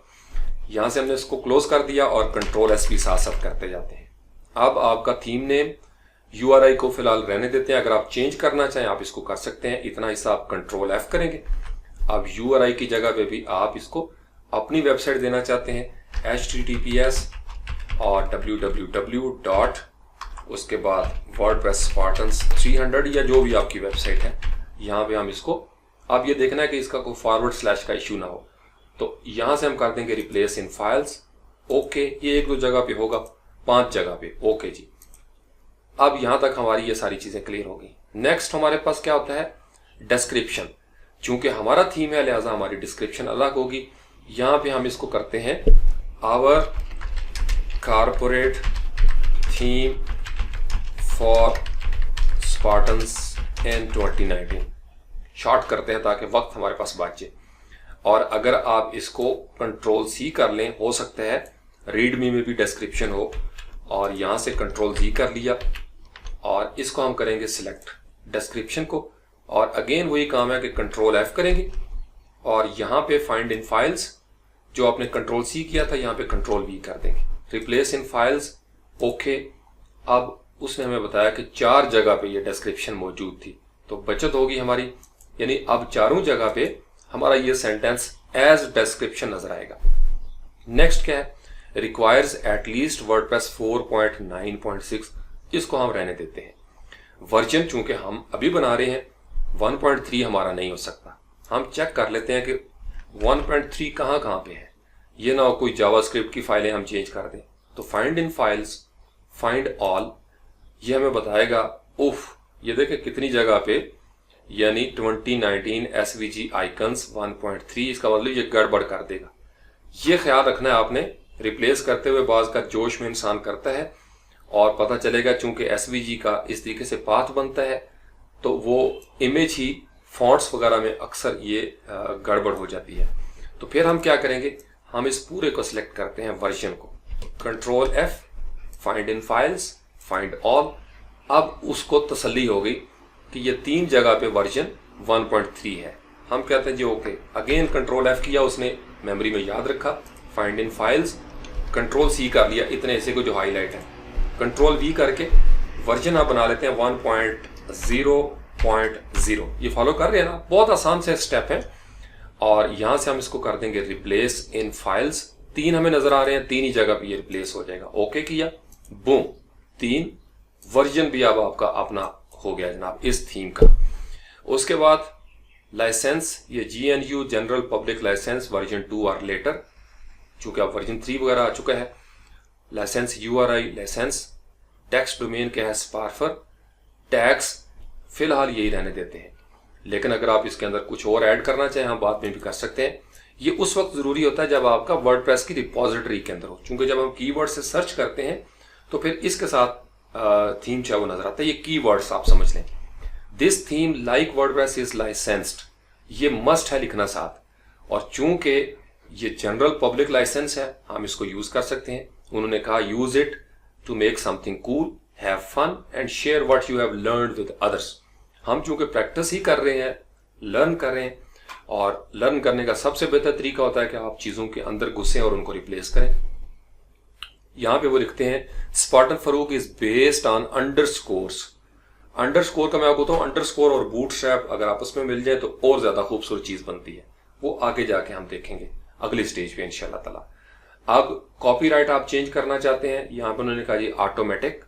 A: यहां से हमने इसको क्लोज कर दिया और Ctrl+S भी साथ साथ करते जाते हैं। अब आपका थीम नेम URI को फिलहाल रहने देते हैं, अगर आप चेंज करना चाहें आप इसको कर सकते हैं। इतना हिस्सा आप Ctrl+F करेंगे। अब URI की जगह पे भी आप इसको अपनी वेबसाइट देना चाहते हैं, HTTPS और www. उसके बाद WordPress Spartans 300 या जो भी आपकी वेबसाइट है, यहाँ पे हम इसको, अब ये देखना है कि इसका कोई फॉरवर्ड/ का इश्यू ना हो, तो यहां से हम कर देंगे रिप्लेस इन फाइल्स, ओके। ये 1-2 जगह पे होगा, 5 जगह पे, ओके जी। अब यहां तक हमारी ये सारी चीजें क्लियर हो गई। नेक्स्ट हमारे पास क्या होता है, डिस्क्रिप्शन। चूंकि हमारा थीम है लिहाजा हमारी डिस्क्रिप्शन अलग होगी। यहां पे हम इसको करते हैं our corporate theme for Spartans in 2019, short करते हैं ताकि वक्त हमारे पास बचे। और अगर आप इसको Ctrl+C कर लें, हो सकता है रीडमी में भी डिस्क्रिप्शन हो, और यहां से Ctrl+Z कर लिया और इसको हम करेंगे सिलेक्ट डिस्क्रिप्शन को, और अगेन वही काम है कि Ctrl+F करेंगे और यहां पे फाइंड इन फाइल्स, जो आपने Ctrl+C किया था यहां पे Ctrl+V कर देंगे। रिप्लेस इन फाइल्स, ओके। अब उसने हमें बताया कि 4 जगह पे ये डिस्क्रिप्शन मौजूद थी, तो बचत होगी हमारी, यानी अब चारों जगह पे हमारा ये सेंटेंस एज डिस्क्रिप्शन नजर आएगा। नेक्स्ट क्या है, रिक्वायर्स एटलीस्ट वर्डप्रेस 4.9.6, इसको हम रहने देते हैं। वर्जन चूंकि हम अभी बना रहे हैं 1.3 हमारा नहीं हो सकता, हम चेक कर लेते हैं कि 1.3 कहां पे है, ये ना हो कोई जावास्क्रिप्ट की फाइलें हम चेंज कर दें। तो find in files, find all, ये हमें बताएगा, उफ, ये देखें कितनी जगह पे, यानी 2019 SVG आइकन्स 1.3, इसका मतलब ये गड़बड़ कर देगा। ये ख्याल रखना है आपने, रिप्लेस करते हुए बाज का जोश में इंसान करता है और पता चलेगा चूंकि SVG का इस तरीके से पाथ बनता है तो वो इमेज ही फॉन्ट्स वगैरह में अक्सर ये गड़बड़ हो जाती है। तो फिर हम क्या करेंगे, हम इस पूरे को सिलेक्ट करते हैं, वर्जन को, Ctrl+F, find in files, find all. अब उसको तसल्ली हो गई कि ये 3 जगह पे वर्जन 1.3 है, हम कहते हैं जी ओके। अगेन Ctrl+F किया, उसने मेमोरी में याद रखा, फाइंड इन फाइल्स, Ctrl+C कर लिया इतने हिस्से को जो हाईलाइट है, Ctrl+V करके वर्जन आप बना लेते हैं 1.0.0। ये फॉलो कर रहे हैं ना, बहुत आसान से स्टेप है। और यहां से हम इसको कर देंगे रिप्लेस इन फाइल्स, 3 हमें नजर आ रहे हैं, 3 ही जगह पे ये रिप्लेस हो जाएगा, ओके किया, बूम, 3 वर्जन भी अब आपका अपना हो गया जनाब इस थीम का। उसके बाद लाइसेंस, ये GNU general public license version 2 or letter, चूंकि अब वर्जन 3 वगैरह आ चुका है। License URI license, text domain क्या है स्पार्फर, टैग्स फिलहाल यही रहने देते हैं, लेकिन अगर आप इसके अंदर कुछ और ऐड करना चाहें हम बाद में भी कर सकते हैं। ये उस वक्त जरूरी होता है जब आपका वर्डप्रेस की रिपोजिटरी के अंदर हो, चूंकि जब हम कीवर्ड से सर्च करते हैं तो फिर इसके साथ थीम चाहे वो नजर आता है। ये कीवर्ड्स आप समझ लें, this theme like WordPress is licensed, ये मस्ट है लिखना साथ। और चूंकि ये जनरल पब्लिक लाइसेंस है हम इसको यूज कर सकते हैं। उन्होंने कहा use it to make something cool, have fun and share what you have learned with others. हम चूंकि प्रैक्टिस ही कर रहे हैं, लर्न कर रहे हैं, और लर्न करने का सबसे बेहतर तरीका होता है कि आप चीजों के अंदर घुसें और उनको रिप्लेस करें। यहां पे वो लिखते हैं Spartan Farooq is based on underscores. Underscore का मैं आपको बताऊं, अंडरस्कोर और बूटस्ट्रैप अगर आपस में मिल जाए तो और ज्यादा खूबसूरत चीज बनती है, वो आगे जाके हम देखेंगे अगली स्टेज पे इंशाल्लाह ताला। अब कॉपीराइट आप चेंज करना चाहते हैं, यहां पर उन्होंने कहा जी ऑटोमेटिक,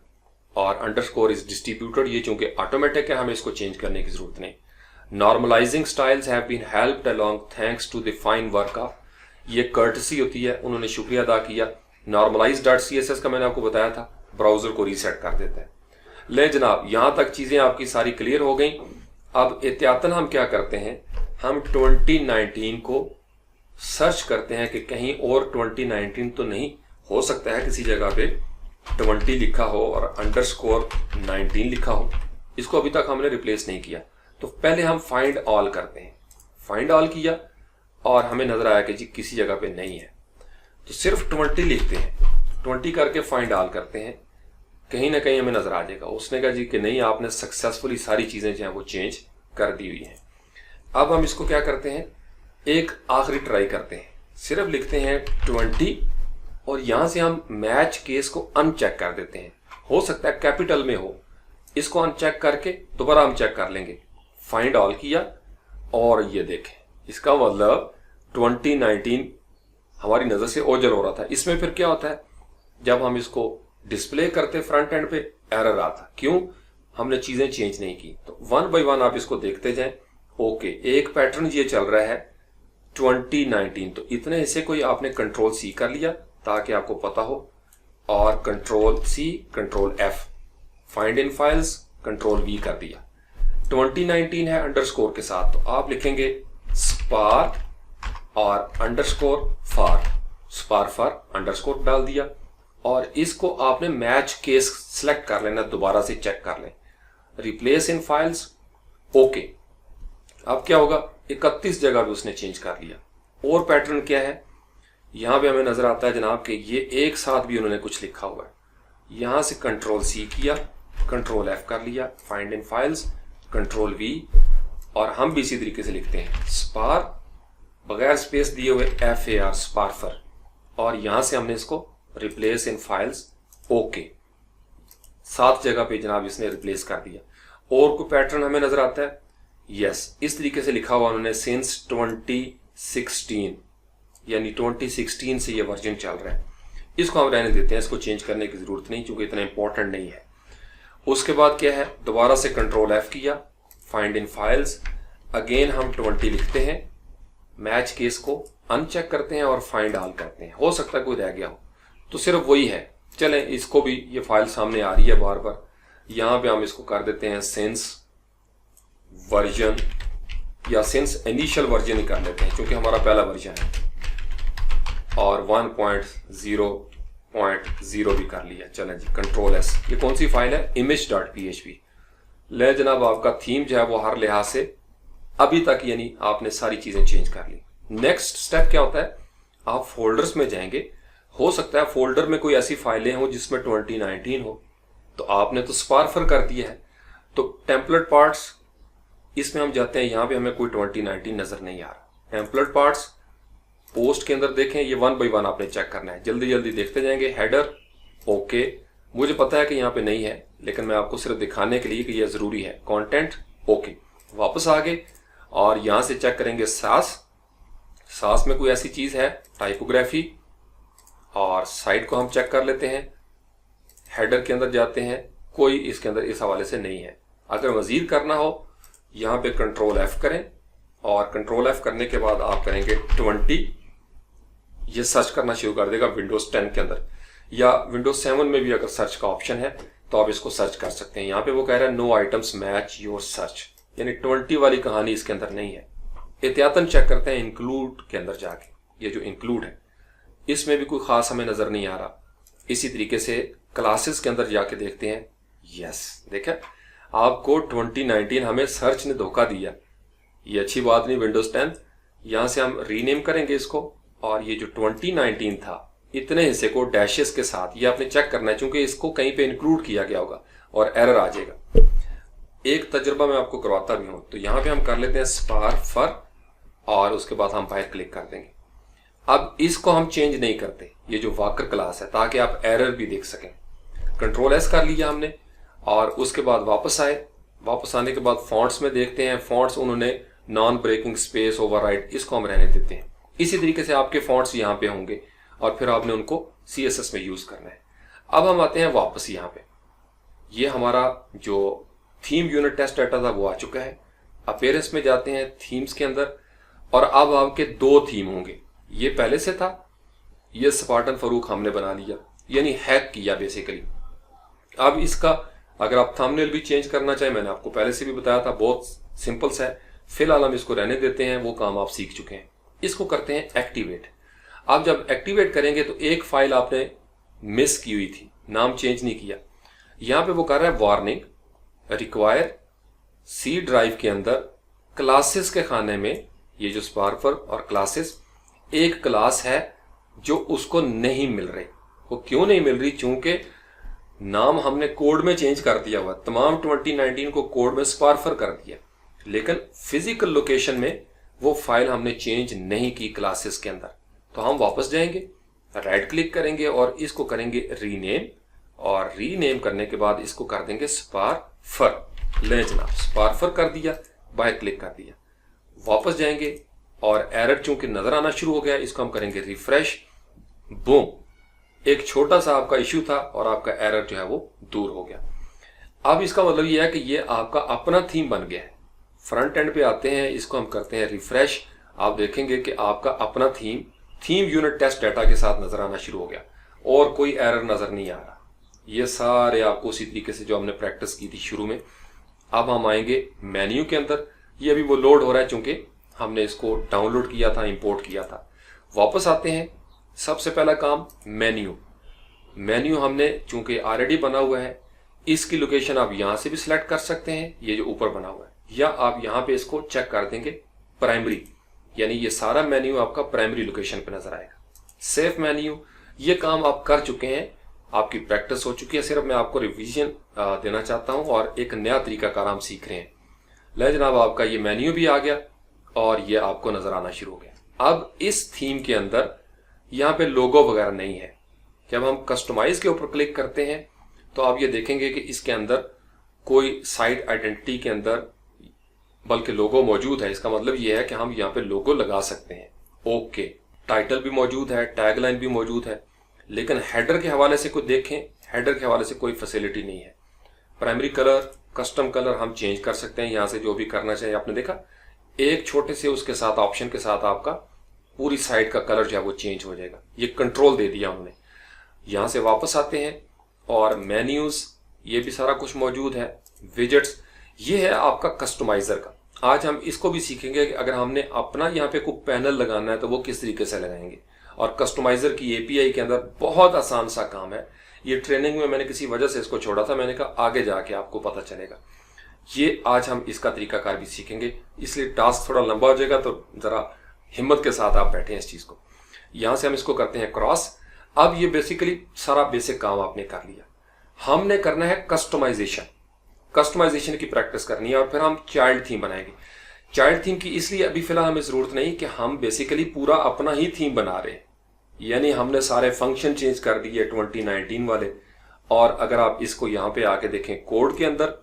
A: और अंडरस्कोर इज डिस्ट्रीब्यूटेड, ये चूंकि ऑटोमेटिक है हमें इसको चेंज करने की जरूरत नहीं। Normalizing styles have been helped along thanks to the fine work of, ये कर्टसी होती है, उन्होंने शुक्रिया अदा किया। normalize.css का मैंने आपको बताया था, ब्राउजर को रीसेट कर देता है। ले जनाब, यहां तक चीजें आपकी सारी क्लियर हो गई। अब एहतियातन हम क्या करते हैं, हम 2019 को सर्च करते हैं कि कहीं और 2019 तो नहीं हो सकता है किसी जगह पे 20 लिखा हो और अंडरस्कोर 19 लिखा हो, इसको अभी तक हमने रिप्लेस नहीं किया। तो पहले हम फाइंड ऑल करते हैं, फाइंड ऑल किया और हमें नजर आया कि जी किसी जगह पे नहीं है, तो सिर्फ 20 लिखते हैं, 20 करके फाइंड ऑल करते हैं, कहीं ना कहीं हमें नजर आ जाएगा। उसने कहा जी कि नहीं, आपने सक्सेसफुली सारी चीजें जो है वो चेंज कर दी हुई हैं। अब हम इसको क्या करते हैं, एक आखिरी ट्राई करते हैं, सिर्फ लिखते हैं 20 और यहां से हम मैच केस को अनचेक कर देते हैं। हो सकता है कैपिटल में हो, इसको अनचेक करके दोबारा हम चेक कर लेंगे। फाइंड ऑल किया और ये देखें, इसका मतलब 2019 हमारी नजर से ओझल हो रहा था। इसमें फिर क्या होता है, जब हम इसको डिस्प्ले करते फ्रंट एंड पे एरर आता, क्यों, हमने चीजें चेंज नहीं की। तो वन बाय वन आप इसको देखते जाएं। ओके, एक पैटर्न ये चल रहा है 2019, तो इतने हिस्से को आपने कंट्रोल सी कर लिया ताकि आपको पता हो, और control C control F, find in files control V कर दिया। 2019 है अंडरस्कोर के साथ, तो आप लिखेंगे स्पार और underscore for, spar for underscore डाल दिया, और इसको आपने मैच केस सिलेक्ट कर लेना, दोबारा से चेक कर लें, रिप्लेस इन फाइल्स। ओके, अब क्या होगा, 31 जगह भी उसने चेंज कर लिया। और पैटर्न क्या है, यहां पे हमें नजर आता है जनाब कि ये एक साथ भी उन्होंने कुछ लिखा हुआ है। यहां से कंट्रोल सी किया, कंट्रोल एफ कर लिया, find in files control we, और हम भी इसी तरीके से लिखते हैं स्पार बगैर स्पेस दिए हुए FAR स्पार्फर, और यहां से हमने इसको रिप्लेस इन फाइल्स। ओके, 7 जगह पे जनाब इसने रिप्लेस कर दिया। और कोई पैटर्न हमें नजर आता है, यस, इस तरीके से लिखा हुआ उन्होंने सिंस 2016, यानी 2016 से ये वर्जन चल रहा है। इसको हम रहने देते हैं, इसको चेंज करने की जरूरत नहीं क्योंकि इतना इंपॉर्टेंट नहीं है। उसके बाद क्या है, दोबारा से कंट्रोल एफ किया, फाइंड इन फाइल्स, अगेन हम 20 लिखते हैं, मैच केस को अनचेक करते हैं और फाइंड ऑल करते हैं। हो सकता है कोई रह गया हो, तो सिर्फ वही है। चलें, इसको भी, ये फाइल सामने आ रही है बार बार, यहां पे हम इसको कर देते हैं सिंस वर्जन, या सिंस इनिशियल वर्जन ही कर लेते हैं क्योंकि हमारा पहला वर्जन है, और 1.0.0 भी कर लिया। चलें जी, कंट्रोल एस, ये कौन सी फाइल है, image.php। ले जनाब, आपका थीम जो है वो हर लिहाज से अभी तक, यानी आपने सारी चीजें चेंज कर ली। नेक्स्ट स्टेप क्या होता है, आप फोल्डर्स में जाएंगे। हो सकता है फोल्डर में कोई ऐसी फाइलें हो जिसमें 2019 हो, तो आपने तो स्पार्फर कर दिया है, तो टेम्पलेट पार्ट्स, इसमें हम जाते हैं, यहां पे हमें कोई 2019 नजर नहीं आ रहा। टेम्पलेट पार्ट्स पोस्ट के अंदर देखें, ये वन बाय वन आपने चेक करना है, जल्दी जल्दी देखते जाएंगे। हेडर, ओके, मुझे पता है कि यहाँ पे नहीं है, लेकिन मैं आपको सिर्फ दिखाने के लिए कि यह जरूरी है। कंटेंट, ओके, वापस आ गए और यहां से चेक करेंगे सास में कोई ऐसी चीज है, टाइपोग्राफी, और साइट को हम चेक कर लेते हैं। हेडर के अंदर जाते हैं, कोई इसके अंदर इस हवाले से नहीं है। अगर मजीद करना हो, यहां पे कंट्रोल एफ करें, और कंट्रोल एफ करने के बाद आप करेंगे 20, ये सर्च करना शुरू कर देगा विंडोज 10 के अंदर, या विंडोज 7 में भी अगर सर्च का ऑप्शन है तो आप इसको सर्च कर सकते हैं। यहाँ पे वो कह रहा है no items match your search, यानी 20 वाली कहानी इसके अंदर नहीं है। एहतियातन चेक करते हैं इंक्लूड के अंदर जाके, ये जो इंक्लूड है इसमें भी कोई खास हमें नजर नहीं आ रहा। इसी तरीके से क्लासेस के अंदर जाके देखते हैं, यस, देखें आपको 2019 हमें सर्च ने धोखा दिया, ये अच्छी बात नहीं। विंडोज 10, यहां से हम रीनेम करेंगे इसको, और ये जो 2019 था, इतने हिस्से को डैशेस के साथ, ये आपने चेक करना है क्योंकि इसको कहीं पे इंक्लूड किया गया होगा और एरर आ जाएगा। एक तजुर्बा मैं आपको करवाता भी हूं, तो यहां पे हम कर लेते हैं स्पार फर, और उसके बाद हम बाहर क्लिक कर देंगे। अब इसको हम चेंज नहीं करते, ये जो वाकर क्लास है, ताकि आप एरर भी देख सकें। कंट्रोल एस कर लिया हमने, और उसके बाद वापस आए। वापस आने के बाद फॉन्ट्स में देखते हैं, फॉन्ट्स उन्होंने नॉन ब्रेकिंग स्पेस ओवरराइड, इसको हम रहने देते हैं। इसी तरीके से आपके फॉन्ट्स यहाँ पे होंगे और फिर आपने उनको CSS में यूज करना है। अब हम आते हैं वापस यहाँ पे, ये हमारा जो थीम यूनिट टेस्ट डाटा था वो आ चुका है। अपीयरेंस में जाते हैं थीम्स के अंदर, और अब आपके दो थीम होंगे। ये पहले से था, ये स्पार्टन फारूक हमने बना लिया, यानी हैक किया बेसिकली। अब इसका अगर आप थंबनेल भी चेंज करना चाहें, मैंने आपको पहले से भी बताया था, बहुत सिंपल सा है। फिलहाल हम इसको रहने देते हैं, वो काम आप सीख चुके हैं। इसको करते हैं एक्टिवेट। आप जब एक्टिवेट करेंगे तो एक फाइल आपने मिस की हुई थी, नाम चेंज नहीं किया। यहां पे वो कर रहा है वार्निंग रिक्वायर सी ड्राइव के अंदर क्लासेस के खाने में, ये जो स्पार्फर और क्लासेस, एक क्लास है जो उसको नहीं मिल रही। वो क्यों नहीं मिल रही? चूंकि नाम हमने कोड में चेंज कर दिया हुआ, तमाम 2019 को कोड में स्पार्फर कर दिया, लेकिन फिजिकल लोकेशन में वो फाइल हमने चेंज नहीं की क्लासेस के अंदर। तो हम वापस जाएंगे, राइट क्लिक करेंगे और इसको करेंगे रीनेम, और रीनेम करने के बाद इसको कर देंगे स्पार्फर। ले जनाब, स्पार्फर कर दिया, बाहर क्लिक कर दिया, वापस जाएंगे और एरर चूंकि नजर आना शुरू हो गया, इसको हम करेंगे रिफ्रेश। बूम, एक छोटा सा आपका इश्यू था और आपका एरर जो है वो दूर हो गया। अब इसका मतलब ये है कि ये आपका अपना थीम बन गया है। फ्रंट एंड पे आते हैं, इसको हम करते हैं रिफ्रेश। आप देखेंगे कि आपका अपना थीम यूनिट टेस्ट डाटा के साथ नजर आना शुरू हो गया और कोई एरर नजर नहीं आ रहा। ये सारे आपको उसी तरीके से जो हमने प्रैक्टिस की थी शुरू में। अब हम आएंगे मेन्यू के अंदर। ये अभी वो लोड हो रहा है चूंकि हमने इसको डाउनलोड किया था, इंपोर्ट किया था। वापस आते हैं, सबसे पहला काम मेन्यू हमने चूंकि ऑलरेडी बना हुआ है, इसकी लोकेशन आप यहां से भी सिलेक्ट कर सकते हैं, ये जो ऊपर बना हुआ है, या आप यहां पे इसको चेक कर देंगे प्राइमरी, यानी ये सारा मेन्यू आपका प्राइमरी लोकेशन पे नजर आएगा। सेफ मेन्यू, ये काम आप कर चुके हैं, आपकी प्रैक्टिस हो चुकी है, सिर्फ मैं आपको रिवीजन देना चाहता हूं और एक नया तरीका कार हम सीख रहे हैं। ले जनाब, आपका ये मेन्यू भी आ गया और ये आपको नजर आना शुरू हो गया। अब इस थीम के अंदर यहाँ पे लोगो वगैरह नहीं है। जब हम कस्टमाइज के ऊपर क्लिक करते हैं तो आप ये देखेंगे कि इसके अंदर कोई साइट आइडेंटिटी के अंदर बल्कि लोगो मौजूद है। इसका मतलब ये है कि हम यहाँ पे लोगो लगा सकते हैं। ओके, टाइटल भी मौजूद है, टैगलाइन भी मौजूद है, लेकिन हेडर के हवाले से कोई देखें, हेडर के हवाले से कोई फैसिलिटी नहीं है। प्राइमरी कलर, कस्टम कलर हम चेंज कर सकते हैं यहाँ से, जो भी करना चाहिए। आपने देखा एक छोटे से उसके साथ ऑप्शन के साथ आपका पूरी साइट का कलर जो है वो चेंज हो जाएगा। ये कंट्रोल दे दिया हमने। यहां से वापस आते हैं और मेन्यूज, ये भी सारा कुछ मौजूद है। विजेट्स, ये है आपका कस्टमाइजर का। आज हम इसको भी सीखेंगे कि अगर हमने अपना यहाँ पे कोई पैनल लगाना है तो वो किस तरीके से लगाएंगे। और कस्टमाइजर की एपीआई के अंदर बहुत आसान सा काम है। ये ट्रेनिंग में मैंने किसी वजह से इसको छोड़ा था, मैंने कहा आगे जाके आपको पता चलेगा। ये आज हम इसका तरीकाकार भी सीखेंगे, इसलिए टास्क थोड़ा लंबा हो जाएगा, तो जरा हिम्मत के साथ आप बैठे हैं इस चीज को। यहां से हम इसको करते हैं क्रॉस। अब ये बेसिकली सारा बेसिक काम आपने कर लिया। हमने करना है कस्टमाइजेशन। कस्टमाइजेशन की प्रैक्टिस करनी है और फिर हम चाइल्ड थीम बनाएंगे। चाइल्ड थीम की इसलिए अभी फिलहाल हमें जरूरत नहीं कि हम बेसिकली पूरा अपना ही थीम बना रहे हैं, यानी हमने सारे फंक्शन चेंज कर दिए 2019 वाले। और अगर आप इसको यहाँ पे आके देखें कोड के अंदर,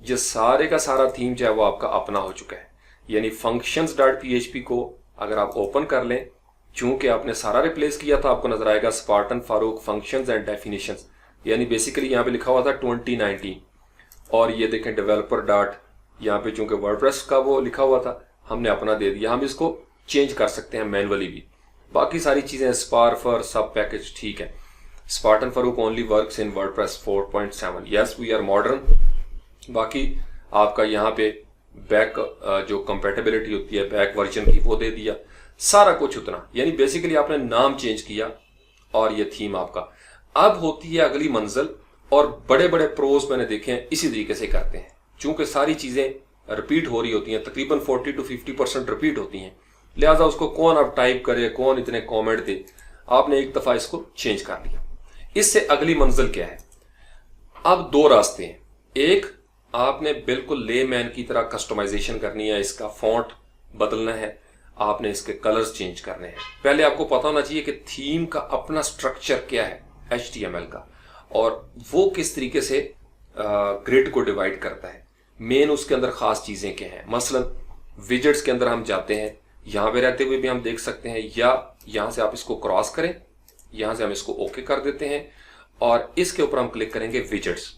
A: ये सारे का सारा थीम जो है वो आपका अपना हो चुका है। यानी functions.php को अगर आप ओपन कर लें, चूंकि आपने सारा रिप्लेस किया था, आपको नजर आएगा Spartan Farooq functions and definitions, यानी बेसिकली यहाँ पे लिखा हुआ था 2019। और ये देखें डेवलपर डॉट, यहाँ पे चूंकि वर्डप्रेस का वो लिखा हुआ था, हमने अपना दे दिया। हम इसको चेंज कर सकते हैं मैनुअली भी। बाकी सारी चीजें स्पार्फर सब पैकेज ठीक है। Spartan Farooq only works in WordPress 4.7, yes we are modern. बाकी आपका यहाँ पे बैक जो कंपेटेबिलिटी होती है बैक वर्जन की, वो दे दिया, सारा कुछ उतना। यानी बेसिकली आपने नाम चेंज किया और ये थीम आपका। अब होती है अगली मंजिल, और बड़े बड़े प्रोज मैंने देखे हैं इसी तरीके से करते हैं। चूंकि सारी चीजें रिपीट हो रही होती हैं, तकरीबन 40 to 50% रिपीट होती हैं, लिहाजा उसको कौन अब टाइप करे, कौन इतने कमेंट दे। आपने एक दफा इसको चेंज कर लिया। इससे अगली मंजिल क्या है? अब दो रास्ते हैं। एक, आपने बिल्कुल लेमैन की तरह कस्टमाइजेशन करनी है, इसका फॉन्ट बदलना है, आपने इसके कलर्स चेंज करने हैं। पहले आपको पता होना चाहिए कि थीम का अपना स्ट्रक्चर क्या है HTML का, और वो किस तरीके से ग्रिड को डिवाइड करता है। मेन उसके अंदर खास चीजें क्या हैं। मसलन विजेट्स के अंदर हम जाते हैं, यहां पे रहते हुए भी हम देख सकते हैं, या यहां से आप इसको क्रॉस करें, यहां से हम इसको ओके कर देते हैं और इसके ऊपर हम क्लिक करेंगे विजेट्स।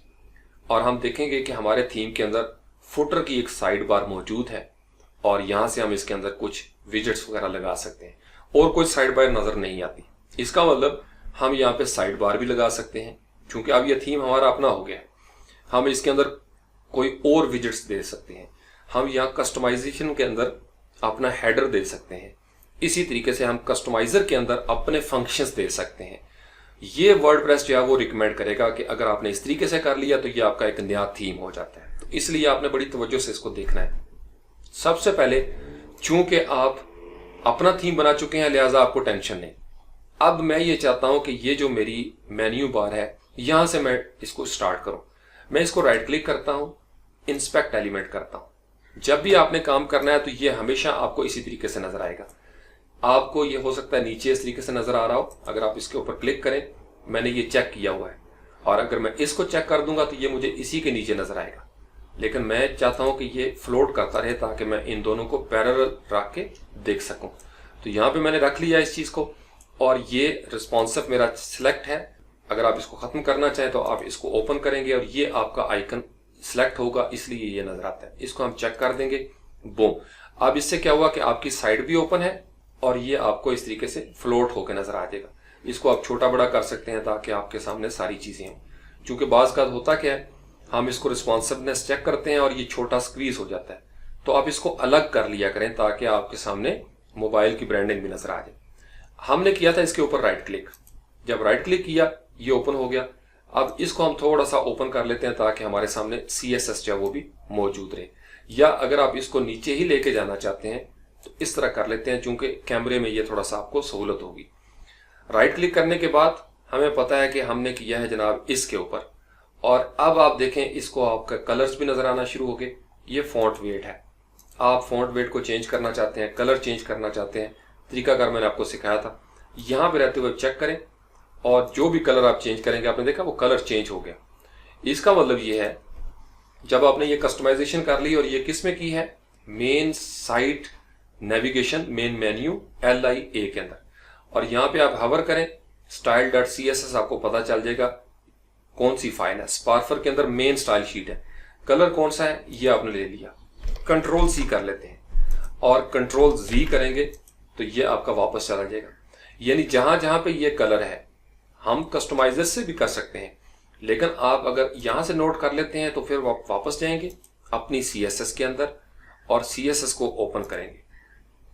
A: और हम देखेंगे कि हमारे थीम के अंदर फुटर की एक साइड बार मौजूद है और यहां से हम इसके अंदर कुछ विजेट्स वगैरह लगा सकते हैं और कोई साइड बार नजर नहीं आती। इसका मतलब हम यहाँ पे साइड बार भी लगा सकते हैं, क्योंकि अब यह थीम हमारा अपना हो गया है। हम इसके अंदर कोई और विजेट्स दे सकते हैं, हम यहाँ कस्टमाइजेशन के अंदर अपना हेडर दे सकते हैं, इसी तरीके से हम कस्टमाइजर के अंदर अपने फंक्शंस दे सकते हैं। ये वर्डप्रेस जो है वो रिकमेंड करेगा कि अगर आपने इस तरीके से कर लिया तो ये आपका एक नया थीम हो जाता है। तो इसलिए आपने बड़ी तवज्जो से इसको देखना है। सबसे पहले, चूंकि आप अपना थीम बना चुके हैं लिहाजा आपको टेंशन नहीं। अब मैं ये चाहता हूं कि ये जो मेरी मेन्यू बार है यहां से मैं इसको स्टार्ट करूं। मैं इसको राइट क्लिक करता हूं, इंस्पेक्ट एलिमेंट करता हूं। जब भी आपने काम करना है तो ये हमेशा आपको इसी तरीके से नजर आएगा। आपको ये हो सकता है नीचे इस तरीके से नजर आ रहा हो। अगर आप इसके ऊपर क्लिक करें, मैंने ये चेक किया हुआ है, और अगर मैं इसको चेक कर दूंगा तो ये मुझे इसी के नीचे नजर आएगा। लेकिन मैं चाहता हूं कि ये फ्लोट करता रहे ताकि मैं इन दोनों को पैरेलल रख के देख सकूं। तो यहां पे मैंने रख लिया इस चीज को, और ये रिस्पॉन्सिव मेरा सिलेक्ट है। अगर आप इसको खत्म करना चाहें तो आप इसको ओपन करेंगे और ये आपका आइकन सिलेक्ट होगा, इसलिए ये नजर आता है। इसको हम चेक कर देंगे, बूम। अब इससे क्या हुआ कि आपकी साइड भी ओपन है और ये आपको इस तरीके से फ्लोट होकर नजर आ जाएगा। इसको आप छोटा बड़ा कर सकते हैं ताकि आपके सामने सारी चीजें हों। क्योंकि बाज का होता क्या है, हम इसको रिस्पॉन्सिवनेस चेक करते हैं और ये छोटा स्क्वीज हो जाता है। तो आप इसको अलग कर लिया करें ताकि आपके सामने मोबाइल की ब्रांडिंग भी नजर आ जाए। हमने किया था इसके ऊपर राइट क्लिक, जब राइट क्लिक किया ये ओपन हो गया। अब इसको हम थोड़ा सा ओपन कर लेते हैं ताकि हमारे सामने CSS जो है वो भी मौजूद रहे। या अगर आप इसको नीचे ही लेके जाना चाहते हैं तो इस तरह कर लेते हैं, चूंकि कैमरे में ये थोड़ा सा आपको सहूलत होगी। राइट क्लिक करने के बाद हमें पता है कि हमने किया है जनाब इसके ऊपर, और अब आप देखें इसको आपका कलर्स भी नजर आना शुरू हो गए। ये फॉन्ट वेट है, आप फॉन्ट वेट को चेंज करना चाहते हैं, कलर चेंज करना चाहते हैं, तरीकाकार मैंने आपको सिखाया था। यहां पे रहते हुए चेक करें और जो भी कलर आप चेंज करेंगे, आपने देखा वो कलर चेंज हो गया। इसका मतलब ये है, जब आपने ये कस्टमाइजेशन कर ली, और ये किस में की है, main site navigation main menu LIA के अंदर, और यहां पे आप हवर करें style.css, आपको पता चल जाएगा कौन सी फाइल है। स्पार्फर के अंदर मेन स्टाइल शीट है, कलर कौन सा है ये आपने ले लिया। Ctrl+C कर लेते हैं और Ctrl+Z करेंगे तो ये आपका वापस चला जाएगा। यानी जहां जहां पे ये कलर है हम कस्टमाइजर से भी कर सकते हैं, लेकिन आप अगर यहां से नोट कर लेते हैं तो फिर वापस जाएंगे अपनी CSS के अंदर और CSS को ओपन करेंगे।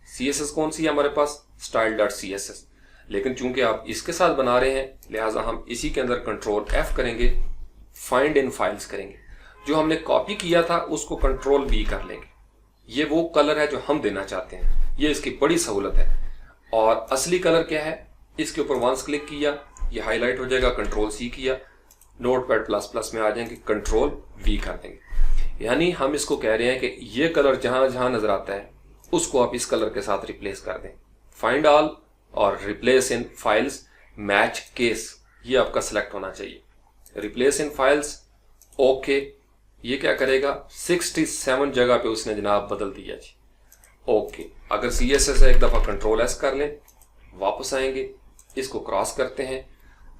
A: CSS कौन सी है हमारे पास, style.css। लेकिन चूंकि आप इसके साथ बना रहे हैं लिहाजा हम इसी के अंदर Ctrl+F करेंगे, फाइंड इन फाइल्स करेंगे। जो हमने कॉपी किया था उसको Ctrl+V कर लेंगे। ये वो कलर है जो हम देना चाहते हैं, ये इसकी बड़ी सहूलत है। और असली कलर क्या है, इसके ऊपर वंस क्लिक किया ये हाईलाइट हो जाएगा, Ctrl+C किया, Notepad++ में आ जाएंगे, Ctrl+V कर देंगे। यानी हम इसको कह रहे हैं कि ये कलर जहां जहां नजर आता है उसको आप इस कलर के साथ रिप्लेस कर दें। फाइंड ऑल और रिप्लेस इन फाइल्स मैच केस, ये आपका सिलेक्ट होना चाहिए। रिप्लेस इन फाइल्स ओके, ये क्या करेगा, 67 जगह पे उसने जनाब बदल दिया जी। ओके, अगर CSS है एक दफा Ctrl+S कर लें, वापस आएंगे, इसको क्रॉस करते हैं,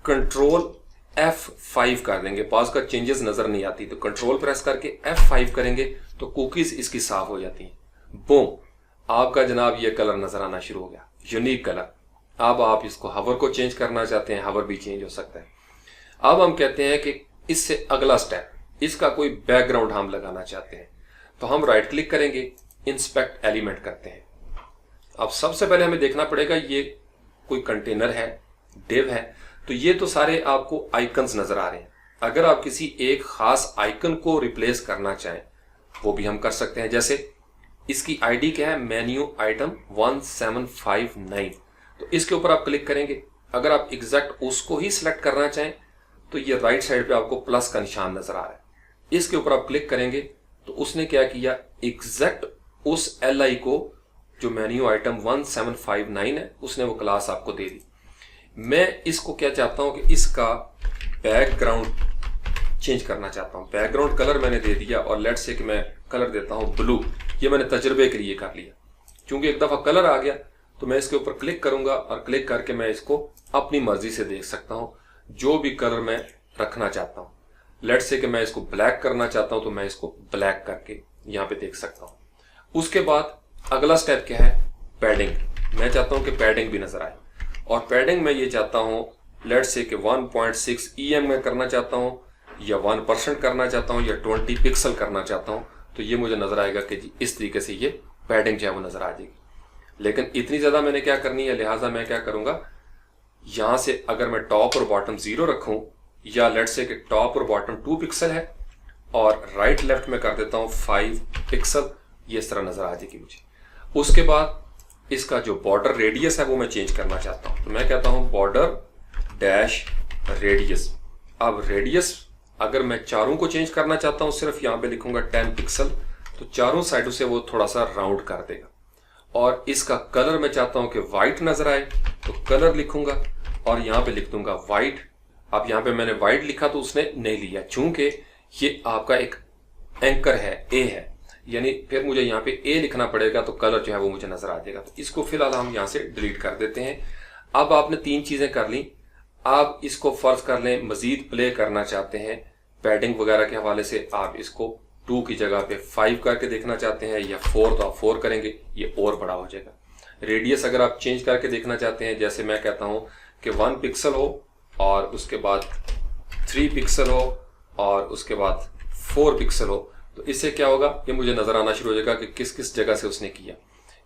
A: Ctrl+F5 कर देंगे। पास का चेंजेस नजर नहीं आती तो कंट्रोल प्रेस करके F5 करेंगे तो कुकीज इसकी साफ हो जाती हैं। बूम, आपका जनाब ये कलर नजर आना शुरू हो गया, यूनिक कलर। अब आप इसको हवर को चेंज करना चाहते हैं, हवर भी चेंज हो सकता है। अब हम कहते हैं कि इससे अगला स्टेप, इसका कोई बैकग्राउंड हम लगाना चाहते हैं, तो हम राइट क्लिक करेंगे, इंस्पेक्ट एलिमेंट करते हैं। अब सबसे पहले हमें देखना पड़ेगा ये कोई कंटेनर है, डिव है, तो ये तो सारे आपको आइकन्स नजर आ रहे हैं। अगर आप किसी एक खास आइकन को रिप्लेस करना चाहें वो भी हम कर सकते हैं। जैसे इसकी आईडी क्या है, मेन्यू आइटम 1759, तो इसके ऊपर आप क्लिक करेंगे। अगर आप एग्जैक्ट उसको ही सिलेक्ट करना चाहें तो ये राइट साइड पे आपको प्लस का निशान नजर आ रहा है, इसके ऊपर आप क्लिक करेंगे तो उसने क्या किया, एग्जैक्ट उस LI को जो मेन्यू आइटम 1759 है उसने वो क्लास आपको दे दी। मैं इसको क्या चाहता हूं कि इसका बैकग्राउंड चेंज करना चाहता हूं। बैकग्राउंड कलर मैंने दे दिया और लेट्स से कि मैं कलर देता हूं ब्लू। ये मैंने तजर्बे के लिए कर लिया, क्योंकि एक दफा कलर आ गया तो मैं इसके ऊपर क्लिक करूंगा और क्लिक करके मैं इसको अपनी मर्जी से देख सकता हूं जो भी कलर मैं रखना चाहता हूं। लेट्स से कि मैं इसको ब्लैक करना चाहता हूं तो मैं इसको ब्लैक करके यहां पे देख सकता हूं। उसके बाद अगला स्टेप क्या है, पैडिंग। मैं चाहता हूं कि पैडिंग भी नजर आए, और पैडिंग में ये चाहता हूं लेट्स से कि 1.6 EM में करना चाहता हूं, या 1% करना चाहता हूं, या 20 पिक्सल करना चाहता हूं, तो ये मुझे नजर आएगा कि जी इस तरीके से ये पैडिंग जो है वो नजर आ जाएगी। लेकिन इतनी ज्यादा मैंने क्या करनी है, लिहाजा मैं क्या करूंगा, यहां से अगर मैं टॉप और बॉटम 0 रखूं, या लेट्स से कि टॉप और बॉटम 2 पिक्सल है, और राइट लेफ्ट में कर देता हूं 5 पिक्सल, ये इस तरह नजर आ जाएगी मुझे। उसके बाद इसका जो बॉर्डर रेडियस है वो मैं चेंज करना चाहता हूं, तो मैं कहता हूं बॉर्डर डैश रेडियस। अब रेडियस अगर मैं चारों को चेंज करना चाहता हूं, सिर्फ यहां पे लिखूंगा 10 पिक्सल, तो चारों साइडों से वो थोड़ा सा राउंड कर देगा। और इसका कलर मैं चाहता हूं कि व्हाइट नजर आए, तो कलर लिखूंगा और यहां पे लिख दूंगा व्हाइट। अब यहां पे मैंने व्हाइट लिखा तो उसने नहीं लिया, चूंकि ये आपका एक एंकर है, ए है, यानी फिर मुझे यहाँ पे ए लिखना पड़ेगा, तो कलर जो है वो मुझे नजर आ जाएगा। तो इसको फिलहाल हम यहाँ से डिलीट कर देते हैं। अब आपने 3 चीजें कर ली। आप इसको फर्ज कर लें मजीद प्ले करना चाहते हैं पैडिंग वगैरह के हवाले से, आप इसको 2 की जगह पे 5 करके देखना चाहते हैं, या 4 तो आप 4 करेंगे, ये और बड़ा हो जाएगा। रेडियस अगर आप चेंज करके देखना चाहते हैं, जैसे मैं कहता हूं कि 1 पिक्सल हो, और उसके बाद 3 पिक्सल हो, और उसके बाद 4 पिक्सल हो, तो इससे क्या होगा, ये मुझे नजर आना शुरू हो जाएगा कि किस किस जगह से उसने किया।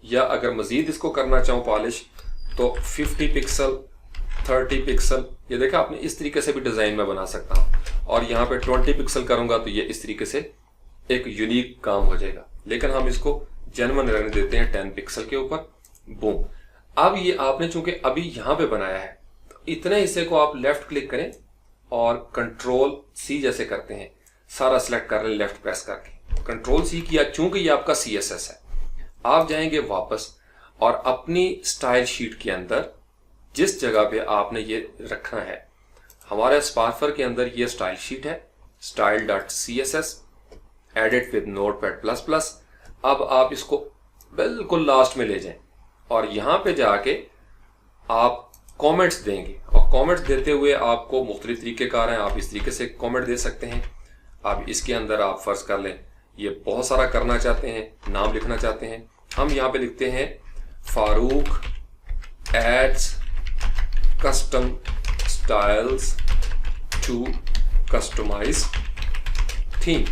A: या अगर मजीद इसको करना चाहूँ पॉलिश, तो 50 पिक्सल, 30 पिक्सल, ये देखा आपने, इस तरीके से भी डिजाइन में बना सकता हूँ। और यहाँ पे 20 पिक्सल करूंगा तो ये इस तरीके से एक यूनिक काम हो जाएगा। लेकिन हम इसको जेन्युइन रहने देते हैं 10 पिक्सल के ऊपर, बूम। अब ये आपने चूंकि अभी यहां पे बनाया है, तो इतने हिस्से को आप लेफ्ट क्लिक करें और कंट्रोल C जैसे करते हैं, सारा सिलेक्ट कर लें लेफ्ट प्रेस करके, कंट्रोल C किया, चूंकि ये आपका CSS है। आप जाएंगे वापस और अपनी स्टाइल शीट के अंदर जिस जगह पे आपने ये रखना है, हमारे स्पार्फर के अंदर ये स्टाइल शीट है, style.css, एडिट विद notepad++। अब आप इसको बिल्कुल लास्ट में ले जाएं और यहां पे जाके आप कमेंट्स देंगे, और कमेंट्स देते हुए आपको मुख्तलिफ तरीक़ेकार हैं। आप इस तरीके से कमेंट दे सकते हैं। अब इसके अंदर आप फर्ज कर लें ये बहुत सारा करना चाहते हैं, नाम लिखना चाहते हैं, हम यहाँ पे लिखते हैं Farooq adds custom styles to customize theme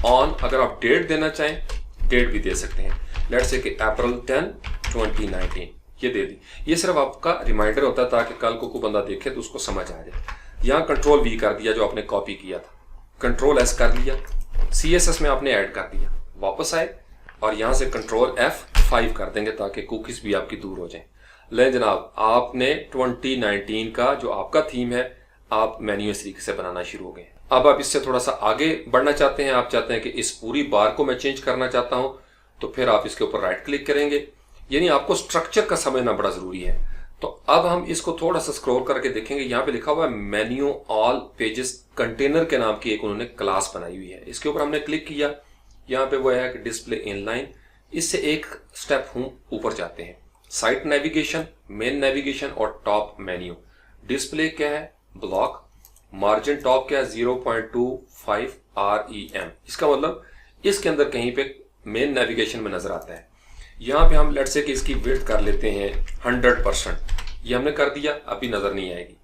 A: on. अगर आप डेट देना चाहें डेट भी दे सकते हैं, लेट्स से कि अप्रैल 10, 2019 ये दे दी। ये सिर्फ आपका रिमाइंडर होता है ताकि कल को कोई बंदा देखे तो उसको समझ आ जाए। यहाँ कंट्रोल V कर दिया जो आपने कॉपी किया था, कंट्रोल S कर लिया, CSS में आपने ऐड कर दिया, वापस आए और यहाँ से कंट्रोल F5 कर देंगे ताकि कुकीज भी आपकी दूर हो जाएं। ले जनाब, आपने 2019 का जो आपका थीम है आप मेन्यू इस तरीके से बनाना शुरू हो गए। अब आप इससे थोड़ा सा आगे बढ़ना चाहते हैं, आप चाहते हैं कि इस पूरी बार को मैं चेंज करना चाहता हूं, तो फिर आप इसके ऊपर राइट क्लिक करेंगे। यानी आपको स्ट्रक्चर का समझना बड़ा जरूरी है। तो अब हम इसको थोड़ा सा स्क्रॉल करके देखेंगे, यहाँ पे लिखा हुआ है मेन्यू ऑल पेजेस कंटेनर के नाम की एक उन्होंने क्लास बनाई हुई है। इसके ऊपर हमने क्लिक किया, यहाँ पे वो है कि डिस्प्ले इनलाइन। इससे एक स्टेप हम ऊपर जाते हैं, साइट नेविगेशन, मेन नेविगेशन और टॉप मेन्यू। डिस्प्ले क्या है, ब्लॉक। मार्जिन टॉप क्या है, 0.25 REM। इसका मतलब इसके अंदर कहीं पे मेन नेविगेशन में नजर आता है। यहाँ पे हम लेट से कि इसकी विड्थ कर लेते हैं 100%, ये हमने कर दिया, अभी नजर नहीं आएगी।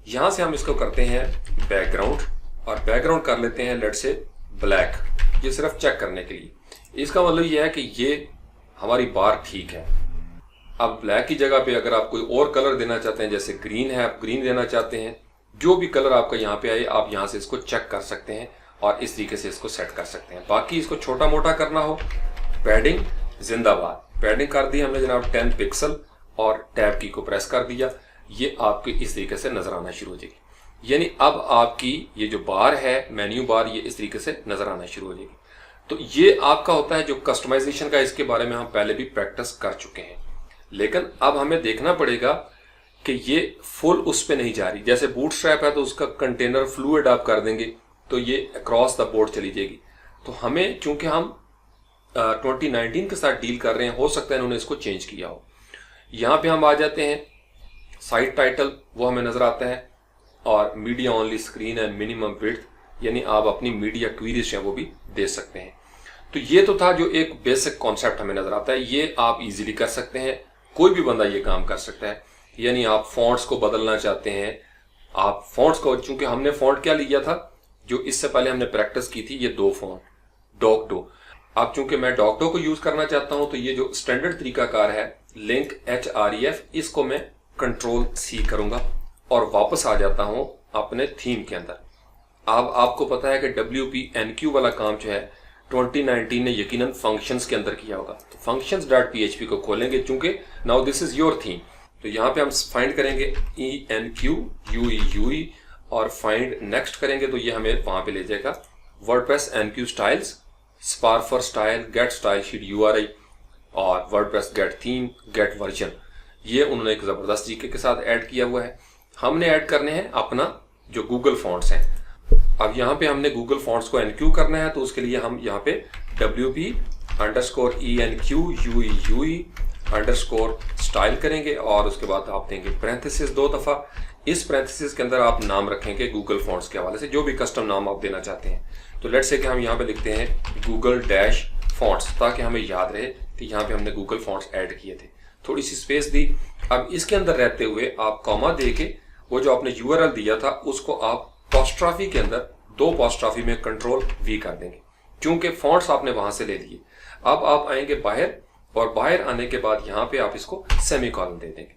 A: यहाँ से हम इसको करते हैं बैकग्राउंड, और बैकग्राउंड कर लेते हैं लेट से ब्लैक, ये सिर्फ चेक करने के लिए। इसका मतलब ये है कि ये हमारी बार ठीक है। अब ब्लैक की जगह पे अगर आप कोई और कलर देना चाहते हैं, जैसे ग्रीन है, आप ग्रीन देना चाहते हैं, जो भी कलर आपका यहाँ पे आए आप यहाँ से इसको चेक कर सकते हैं और इस तरीके से इसको सेट कर सकते हैं। बाकी इसको छोटा मोटा करना हो, पैडिंग जिंदाबाद, पैडिंग कर दी हमने जनाब 10 पिक्सल और टैब की को प्रेस कर दिया, ये आपकी इस तरीके से नजर आना शुरू हो जाएगी। यानी अब आपकी ये जो बार है, मेन्यू बार, ये इस तरीके से नजर आना शुरू हो जाएगी। तो ये आपका होता है जो कस्टमाइजेशन का, इसके बारे में हम पहले भी प्रैक्टिस कर चुके हैं। लेकिन अब हमें देखना पड़ेगा कि ये फुल उस पे नहीं जा रही। जैसे बूटस्ट्रैप है तो उसका कंटेनर फ्लूइड आप कर देंगे तो ये अक्रॉस द बोर्ड चली जाएगी। तो हमें, चूंकि हम 2019 के साथ डील कर रहे हैं, हो सकता है इन्होंने इसको चेंज किया हो। यहाँ पे हम आ जाते हैं, साइट टाइटल वो हमें नजर आता है, और media only screen and minimum width यानी आप अपनी मीडिया क्वीरीज है वो भी दे सकते हैं। तो ये तो था जो एक बेसिक कॉन्सेप्ट हमें नजर आता है, ये आप इजीली कर सकते हैं, कोई भी बंदा ये काम कर सकता है। यानी आप फॉन्ट्स को बदलना चाहते हैं, आप फॉन्ट्स को, चूंकि हमने फॉन्ट क्या लिया था जो इससे पहले हमने प्रैक्टिस की थी, ये 2 फॉन्ट डॉकडो। अब चूंकि मैं डॉकडो को यूज करना चाहता हूं तो ये जो स्टैंडर्ड तरीकाकार है लिंक href, इसको मैं कंट्रोल C करूंगा और वापस आ जाता हूं अपने थीम के अंदर। अब आपको पता है कि WPNQ वाला काम जो है 2019 ने यकीनन फंक्शंस के अंदर किया होगा। तो functions.php को खोलेंगे, चूंकि now this is your theme, तो यहां पे हम फाइंड करेंगे enqueue और फाइंड नेक्स्ट करेंगे तो ये हमें वहां पे ले जाएगा वर्डप्रेस NQ स्टाइल्स, स्पार for style, get style sheet URI और WordPress get theme, get version. ये उन्होंने एक जबरदस्त तरीके के साथ ऐड किया हुआ है। हमने ऐड करने हैं अपना जो गूगल फॉन्ट्स हैं। अब यहाँ पे हमने गूगल फॉन्ट्स को एनक्यू करना है, तो उसके लिए हम यहाँ पे WP_ENQUEUE_स्टाइल करेंगे और उसके बाद आप देंगे पैरेंथेसिस 2 दफा। इस पैरेंथेसिस के अंदर आप नाम रखेंगे गूगल फॉन्ट्स के हवाले से, जो भी कस्टम नाम आप देना चाहते हैं। तो लेट्स से कि हम यहाँ पे लिखते हैं Google-Fonts, ताकि हमें याद रहे कि यहाँ पे हमने गूगल फॉन्ट्स ऐड किए थे। थोड़ी सी स्पेस दी। अब इसके अंदर रहते हुए आप कॉमा दे के वो जो आपने URL दिया था उसको आप पोस्ट्रॉफी के अंदर 2 पोस्ट्रॉफी में कंट्रोल V कर देंगे, क्योंकि फॉन्ट्स आपने वहां से ले लिए। अब आप आएंगे बाहर और बाहर आने के बाद यहाँ पे आप इसको सेमीकोलन दे देंगे।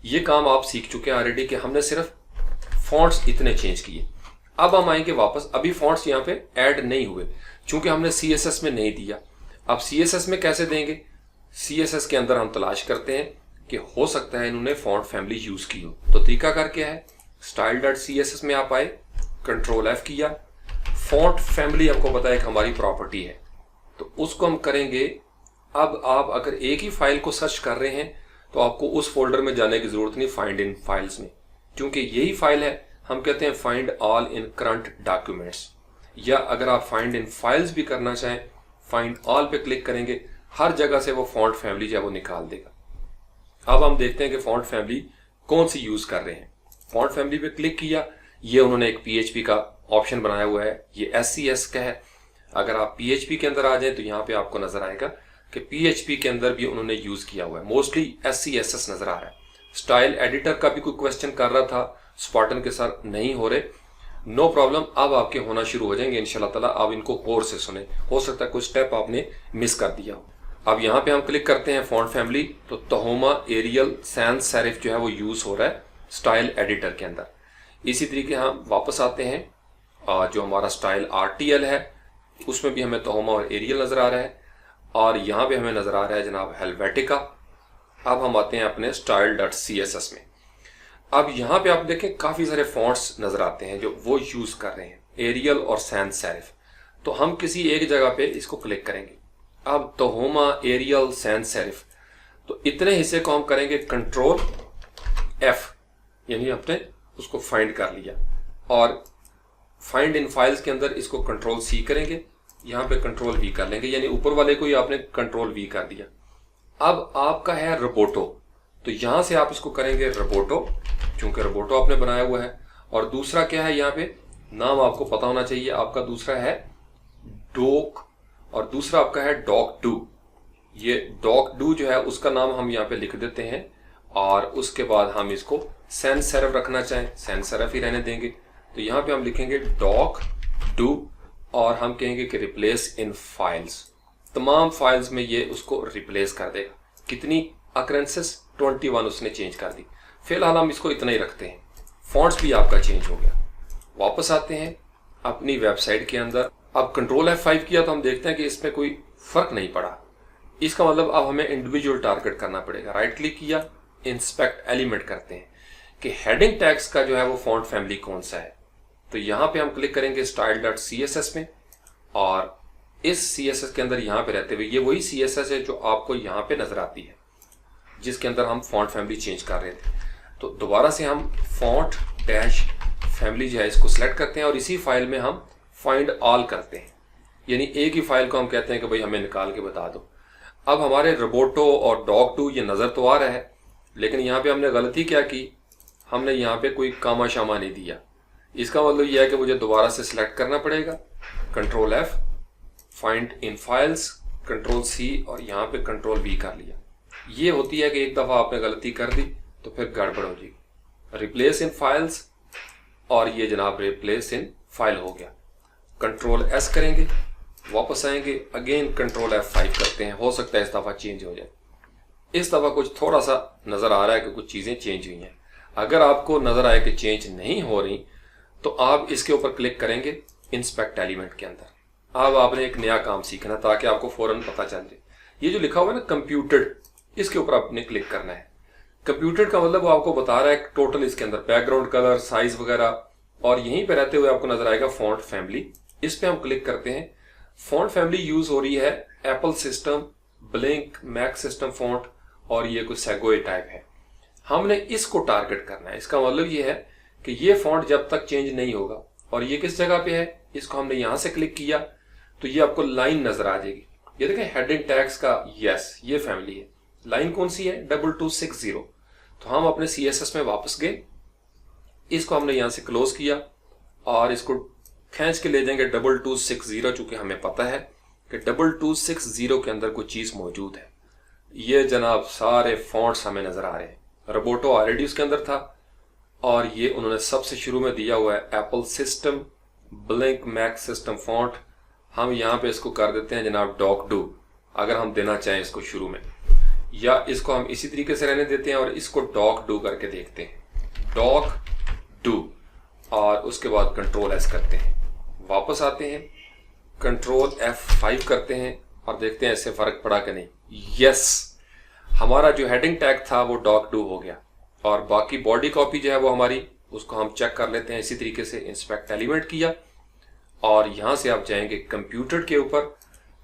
A: ये काम आप सीख चुके हैं ऑलरेडी कि हमने सिर्फ फॉन्ट्स इतने चेंज किए। अब हम आएंगे वापस, अभी फॉन्ट्स यहाँ पे ऐड नहीं हुए क्योंकि हमने CSS में नहीं दिया। अब CSS में कैसे देंगे? CSS के अंदर हम तलाश करते हैं कि हो सकता है इन्होंने फॉन्ट फैमिली यूज की हो। तो तरीका कर क्या है, style.css में आप आए, कंट्रोल F किया, फॉन्ट फैमिली आपको पता है कि हमारी प्रॉपर्टी है, तो उसको हम करेंगे। अब आप अगर एक ही फाइल को सर्च कर रहे हैं तो आपको उस फोल्डर में जाने की जरूरत नहीं, फाइंड इन फाइल्स में, क्योंकि यही फाइल है। हम कहते हैं find all in current documents, या अगर आप फाइंड इन फाइल्स भी करना चाहें, फाइंड ऑल पे क्लिक करेंगे, हर जगह से वो फॉन्ट फैमिली जो है वो निकाल देगा। अब हम देखते हैं कि फॉन्ट फैमिली कौन सी यूज कर रहे हैं। फॉन्ट फैमिली पे क्लिक किया, ये उन्होंने एक PHP का ऑप्शन बनाया हुआ है, ये SCS का है। अगर आप PHP के अंदर आ जाए तो यहाँ पे आपको नजर आएगा कि PHP के अंदर भी उन्होंने यूज किया हुआ है, मोस्टली SCSS नजर आ रहा है। स्टाइल एडिटर का भी कोई क्वेश्चन कर रहा था, स्पार्टन के साथ नहीं हो रहे, नो प्रॉब्लम, अब आपके होना शुरू हो जाएंगे इंशाल्लाह ताला। आप इनको गौर से सुने, हो सकता है कुछ स्टेप आपने मिस कर दिया हो। अब यहाँ पे हम क्लिक करते हैं फॉन्ट फैमिली, तो तहोमा, एरियल, सैंस सेरिफ जो है वो यूज हो रहा है स्टाइल एडिटर के अंदर। इसी तरीके हम वापस आते हैं, जो हमारा स्टाइल RTL है उसमें भी हमें तहोमा और एरियल नजर आ रहा है, और यहाँ पे हमें नजर आ रहा है जनाब हेलवेटिका। अब हम आते हैं अपने style.css में। अब यहाँ पे आप देखें काफी सारे फॉन्ट्स नजर आते हैं जो वो यूज कर रहे हैं, एरियल और सैंस सेरिफ। तो हम किसी एक जगह पे इसको क्लिक करेंगे। अब तहोमा, एरियल, सैंस सेरिफ, तो इतने हिस्से को हम करेंगे कंट्रोल F, यानी आपने उसको फाइंड कर लिया, और फाइंड इन फाइल्स के अंदर इसको कंट्रोल C करेंगे, यहाँ पे कंट्रोल V कर लेंगे, यानी ऊपर वाले को ही आपने कंट्रोल V कर दिया। अब आपका है रोबोटो, तो यहां से आप इसको करेंगे रोबोटो, क्योंकि रोबोटो आपने बनाया हुआ है। और दूसरा क्या है, यहाँ पे नाम आपको पता होना चाहिए, आपका दूसरा है डॉक और दूसरा आपका है डॉकडू। ये डॉकडू जो है उसका नाम हम यहाँ पे लिख देते हैं, और उसके बाद हम इसको सैंस सेरिफ रखना चाहें, सैंस सेरिफ ही रहने देंगे। तो यहाँ पे हम लिखेंगे डॉकडू और हम कहेंगे कि रिप्लेस इन फाइल्स, तमाम फाइल्स में ये उसको रिप्लेस कर देगा। कितनी अकरेंसेस, 21 उसने चेंज कर दी। फिलहाल हम इसको इतना ही रखते हैं। फॉन्ट्स भी आपका चेंज हो गया। वापस आते हैं अपनी वेबसाइट के अंदर। अब कंट्रोल F5 किया तो हम देखते हैं कि इसमें कोई फर्क नहीं पड़ा। इसका मतलब अब हमें इंडिविजुअल टारगेट करना पड़ेगा। राइट क्लिक किया, इंस्पेक्ट एलिमेंट करते हैं कि हेडिंग टैग्स का जो है वो फॉन्ट फैमिली कौन सा है। तो यहाँ पे हम क्लिक करेंगे style.css में, और इस CSS के अंदर यहाँ पे रहते हुए, ये वही CSS है जो आपको यहाँ पे नजर आती है, जिसके अंदर हम फॉन्ट फैमिली चेंज कर रहे थे। तो दोबारा से हम फॉन्ट डैश फैमिली जो है इसको सिलेक्ट करते हैं और इसी फाइल में हम फाइंड ऑल करते हैं, यानी एक ही फाइल को हम कहते हैं कि भाई हमें निकाल के बता दो। अब हमारे रोबोटो और डॉग2 ये नजर तो आ रहा है, लेकिन यहाँ पे हमने गलती क्या की, हमने यहाँ पे कोई कामा शामा नहीं दिया। इसका मतलब यह है कि मुझे दोबारा से सिलेक्ट करना पड़ेगा, control F, find in files, control C और यहाँ पे कंट्रोल V कर लिया। ये होती है कि एक दफ़ा आपने गलती कर दी तो फिर गड़बड़ हो जाएगी। रिप्लेस इन फाइल्स और ये जनाब रिप्लेस इन फाइल हो गया। कंट्रोल S करेंगे, वापस आएंगे, अगेन कंट्रोल F5 करते हैं, हो सकता है इस दफ़ा चेंज हो जाए। इस दफ़ा कुछ थोड़ा सा नज़र आ रहा है कि कुछ चीज़ें चेंज हुई हैं। अगर आपको नज़र आए कि चेंज नहीं हो रही तो आप इसके ऊपर क्लिक करेंगे इंस्पेक्ट एलिमेंट के अंदर। अब आपने एक नया काम सीखना ताकि आपको फौरन पता चल जाए। ये जो लिखा हुआ है ना कंप्यूटेड, इसके ऊपर आपने क्लिक करना है। कंप्यूटेड का मतलब वो आपको बता रहा है टोटल इसके अंदर बैकग्राउंड कलर, साइज वगैरह, और यहीं पे रहते हुए आपको नजर आएगा फॉन्ट फैमिली। इस पे हम क्लिक करते हैं। फॉन्ट फैमिली यूज हो रही है Apple system, blink, Mac system font और ये कुछ सेगोए टाइप है। हमने इसको टारगेट करना है। इसका मतलब ये है कि ये फॉन्ट जब तक चेंज नहीं होगा, और ये किस जगह पे है, इसको हमने यहां से क्लिक किया तो ये आपको लाइन नजर आ जाएगी। ये देखें हेडिंग टैग्स का, यस ये फैमिली है। लाइन कौन सी है, 2260। तो हम अपने CSS में वापस गए, इसको हमने यहां से क्लोज किया और इसको खींच के ले जाएंगे 2260, चूंकि हमें पता है कि 2260 के अंदर कुछ चीज मौजूद है। ये जनाब सारे फॉन्ट्स हमें नजर आ रहे हैं। रोबोटो ऑलरेडी उसके अंदर था और ये उन्होंने सबसे शुरू में दिया हुआ है Apple system, blink, Mac system font. हम यहाँ पे इसको कर देते हैं जनाब डॉक डू, अगर हम देना चाहें इसको शुरू में, या इसको हम इसी तरीके से रहने देते हैं और इसको डॉक डू करके देखते हैं, डॉक डू, और उसके बाद कंट्रोल S करते हैं, वापस आते हैं, कंट्रोल F5 करते हैं और देखते हैं इससे फर्क पड़ा कि नहीं। यस, हमारा जो हेडिंग टैग था वो डॉक डू हो गया और बाकी बॉडी कॉपी जो है वो हमारी, उसको हम चेक कर लेते हैं। इसी तरीके से इंस्पेक्ट एलिमेंट किया और यहां से आप जाएंगे कंप्यूटर के ऊपर।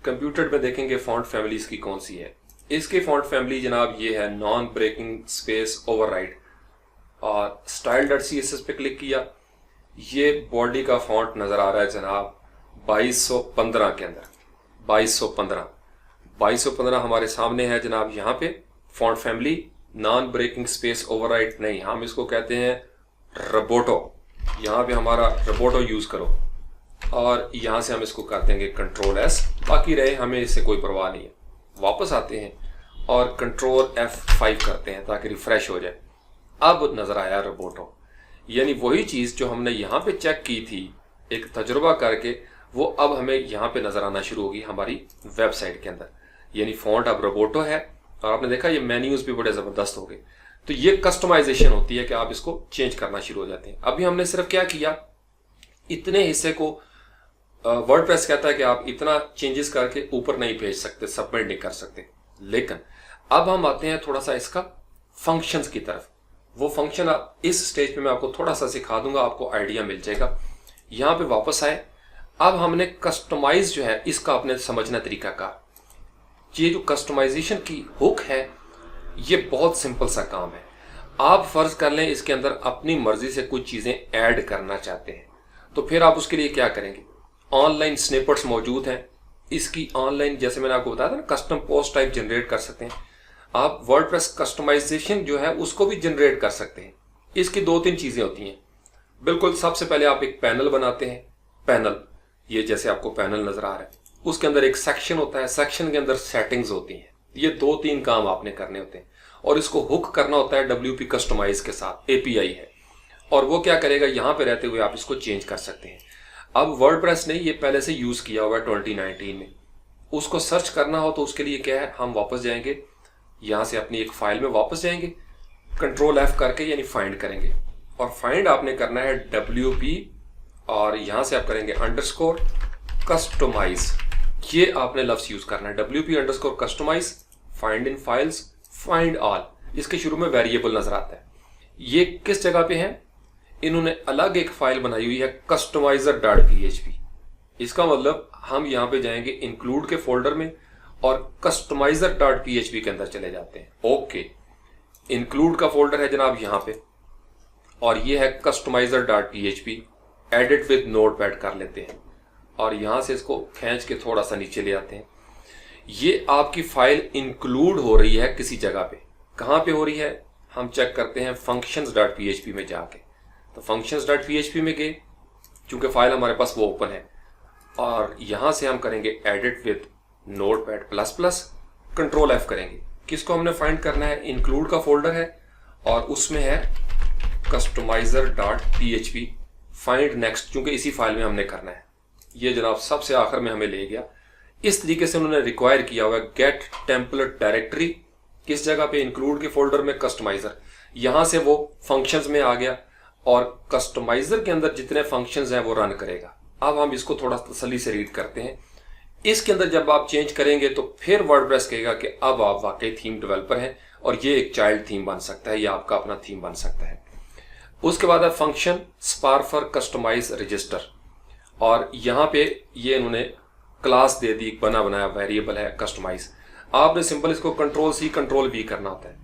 A: कंप्यूटर में देखेंगे फॉन्ट फैमिली इसकी कौन सी है। इसकी फॉन्ट फैमिली जनाब ये है नॉन ब्रेकिंग स्पेस ओवरराइड, और style.css पे क्लिक किया। ये बॉडी का फॉन्ट नजर आ रहा है जनाब 2215 के अंदर, 2215 हमारे सामने है जनाब। यहाँ पे font family non breaking space override नहीं, हम इसको कहते हैं रोबोटो। यहाँ पे हमारा रोबोटो यूज करो और यहाँ से हम इसको कर देंगे कंट्रोल S। बाकी रहे, हमें इससे कोई परवाह नहीं है। वापस आते हैं और कंट्रोल F5 करते हैं ताकि रिफ्रेश हो जाए। अब नजर आया रोबोटो, यानी वही चीज जो हमने यहाँ पे चेक की थी एक तजुर्बा करके, वो अब हमें यहाँ पे नजर आना शुरू होगी हमारी वेबसाइट के अंदर। यानी फॉन्ट अब रोबोटो है और आपने देखा ये मेन्यूज भी बड़े जबरदस्त हो गए। तो ये कस्टमाइजेशन होती है कि आप इसको चेंज करना शुरू हो जाते हैं। अभी हमने सिर्फ क्या किया, इतने हिस्से को वर्डप्रेस कहता है कि आप इतना चेंजेस करके ऊपर नहीं भेज सकते, सबमिट नहीं कर सकते। लेकिन अब हम आते हैं थोड़ा सा इसका फंक्शंस की तरफ। वो फंक्शन इस स्टेज पे मैं आपको थोड़ा सा सिखा दूंगा, आपको आइडिया मिल जाएगा। यहाँ पे वापस आए, अब हमने कस्टमाइज जो है इसका आपने समझना तरीका का। ये जो कस्टमाइजेशन की हुक है ये बहुत सिंपल सा काम है। आप फर्ज कर लें इसके अंदर अपनी मर्जी से कुछ चीजें ऐड करना चाहते हैं, तो फिर आप उसके लिए क्या करेंगे, ऑनलाइन स्निपेट्स मौजूद हैं। इसकी ऑनलाइन, जैसे मैंने आपको बताया था ना, कस्टम पोस्ट टाइप जनरेट कर सकते हैं आप। वर्डप्रेस कस्टमाइजेशन जो है उसको भी जनरेट कर सकते हैं। इसकी 2-3 चीजें होती हैं। बिल्कुल सबसे पहले आप एक पैनल बनाते हैं। पैनल, ये जैसे आपको पैनल नजर आ रहा है, उसके अंदर एक सेक्शन होता है, सेक्शन के अंदर सेटिंग्स होती हैं। ये 2-3 काम आपने करने होते हैं और इसको हुक करना होता है WP कस्टमाइज के साथ। API है और वो क्या करेगा, यहां पे रहते हुए आप इसको चेंज कर सकते हैं। अब वर्डप्रेस ने ये पहले से यूज किया हुआ है 2019 में, उसको सर्च करना हो तो उसके लिए क्या है, हम वापस जाएंगे, यहां से अपनी एक फाइल में वापस जाएंगे, कंट्रोल F करके यानी फाइंड करेंगे। और फाइंड आपने करना है WP और यहां से आप करेंगे अंडरस्कोर कस्टमाइज। ये आपने लफ्ज यूज करना है, WP underscore customize, find in files, find all. इसके शुरू में वेरिएबल नजर आता है। ये किस जगह पे है, इन्होंने अलग एक फाइल बनाई हुई है customizer.php। इसका मतलब हम यहां पे जाएंगे इंक्लूड के फोल्डर में और customizer.php के अंदर चले जाते हैं। ओके, इंक्लूड का फोल्डर है जनाब यहां पे और ये है customizer.php। एडिट विद नोटपैड कर लेते हैं और यहां से इसको खींच के थोड़ा सा नीचे ले आते हैं। ये आपकी फाइल इंक्लूड हो रही है किसी जगह पे, कहां पे हो रही है हम चेक करते हैं functions.php में जाके, तो functions.php में गए, चूंकि फाइल हमारे पास वो ओपन है, और यहां से हम करेंगे edit with notepad++, control F करेंगे। किसको हमने फाइंड करना है? इंक्लूड का फोल्डर है और उसमें है customizer.php, फाइंड नेक्स्ट, क्योंकि इसी फाइल में हमने करना है। ये जनाब सबसे आखिर में हमें ले गया। इस तरीके से उन्होंने रिक्वायर किया हुआ है गेट टेम्पलेट डायरेक्टरी, किस जगह पे? इंक्लूड के फोल्डर में कस्टमाइजर, यहां से वो फंक्शंस में आ गया और कस्टमाइजर के अंदर जितने फंक्शंस हैं वो रन करेगा। अब हम इसको थोड़ा तसल्ली से रीड करते हैं। इसके अंदर जब आप चेंज करेंगे तो फिर वर्डप्रेस कहेगा कि अब आप वाकई थीम डेवलपर हैं और ये एक चाइल्ड थीम बन सकता है, या आपका अपना थीम बन सकता है। उसके बाद है फंक्शन स्पार्फर कस्टमाइज रजिस्टर, और यहां पे ये इन्होंने क्लास दे दी, बना बनाया वेरिएबल है कस्टमाइज। आपने सिंपल इसको कंट्रोल-C कंट्रोल-V करना होता है।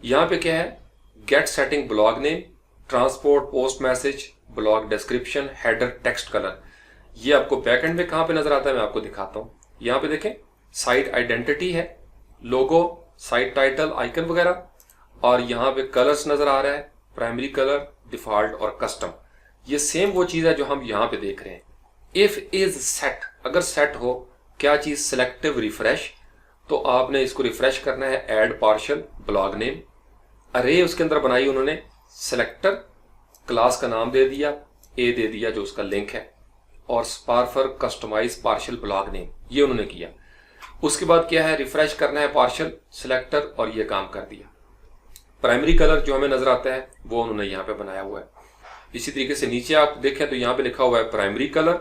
A: यहां पे क्या है? Get setting blog name, transport post message, blog description, header, text colour. ये आपको बैकएंड में कहां पे नजर आता है मैं आपको दिखाता हूं। यहां पे देखें साइट आइडेंटिटी है, लोगो, साइट टाइटल, आइकन वगैरह, और यहां पे कलर्स नजर आ रहा है, प्राइमरी कलर, डिफॉल्ट और कस्टम। ये सेम वो चीज है जो हम यहां पे देख रहे हैं। इफ इज सेट, अगर सेट हो क्या चीज? सिलेक्टिव रिफ्रेश, तो आपने इसको रिफ्रेश करना है। ऐड पार्शियल ब्लॉग नेम, अरे उसके अंदर बनाई उन्होंने सेलेक्टर, क्लास का नाम दे दिया, ए दे दिया जो उसका लिंक है, और स्पार्फर कस्टमाइज पार्शियल ब्लॉग नेम, ये उन्होंने किया। उसके बाद क्या है? रिफ्रेश करना है पार्शियल सिलेक्टर, और ये काम कर दिया। प्राइमरी कलर जो हमें नजर आता है वो उन्होंने यहाँ पे बनाया हुआ है। इसी तरीके से नीचे आप देखें तो यहाँ पे लिखा हुआ है प्राइमरी कलर,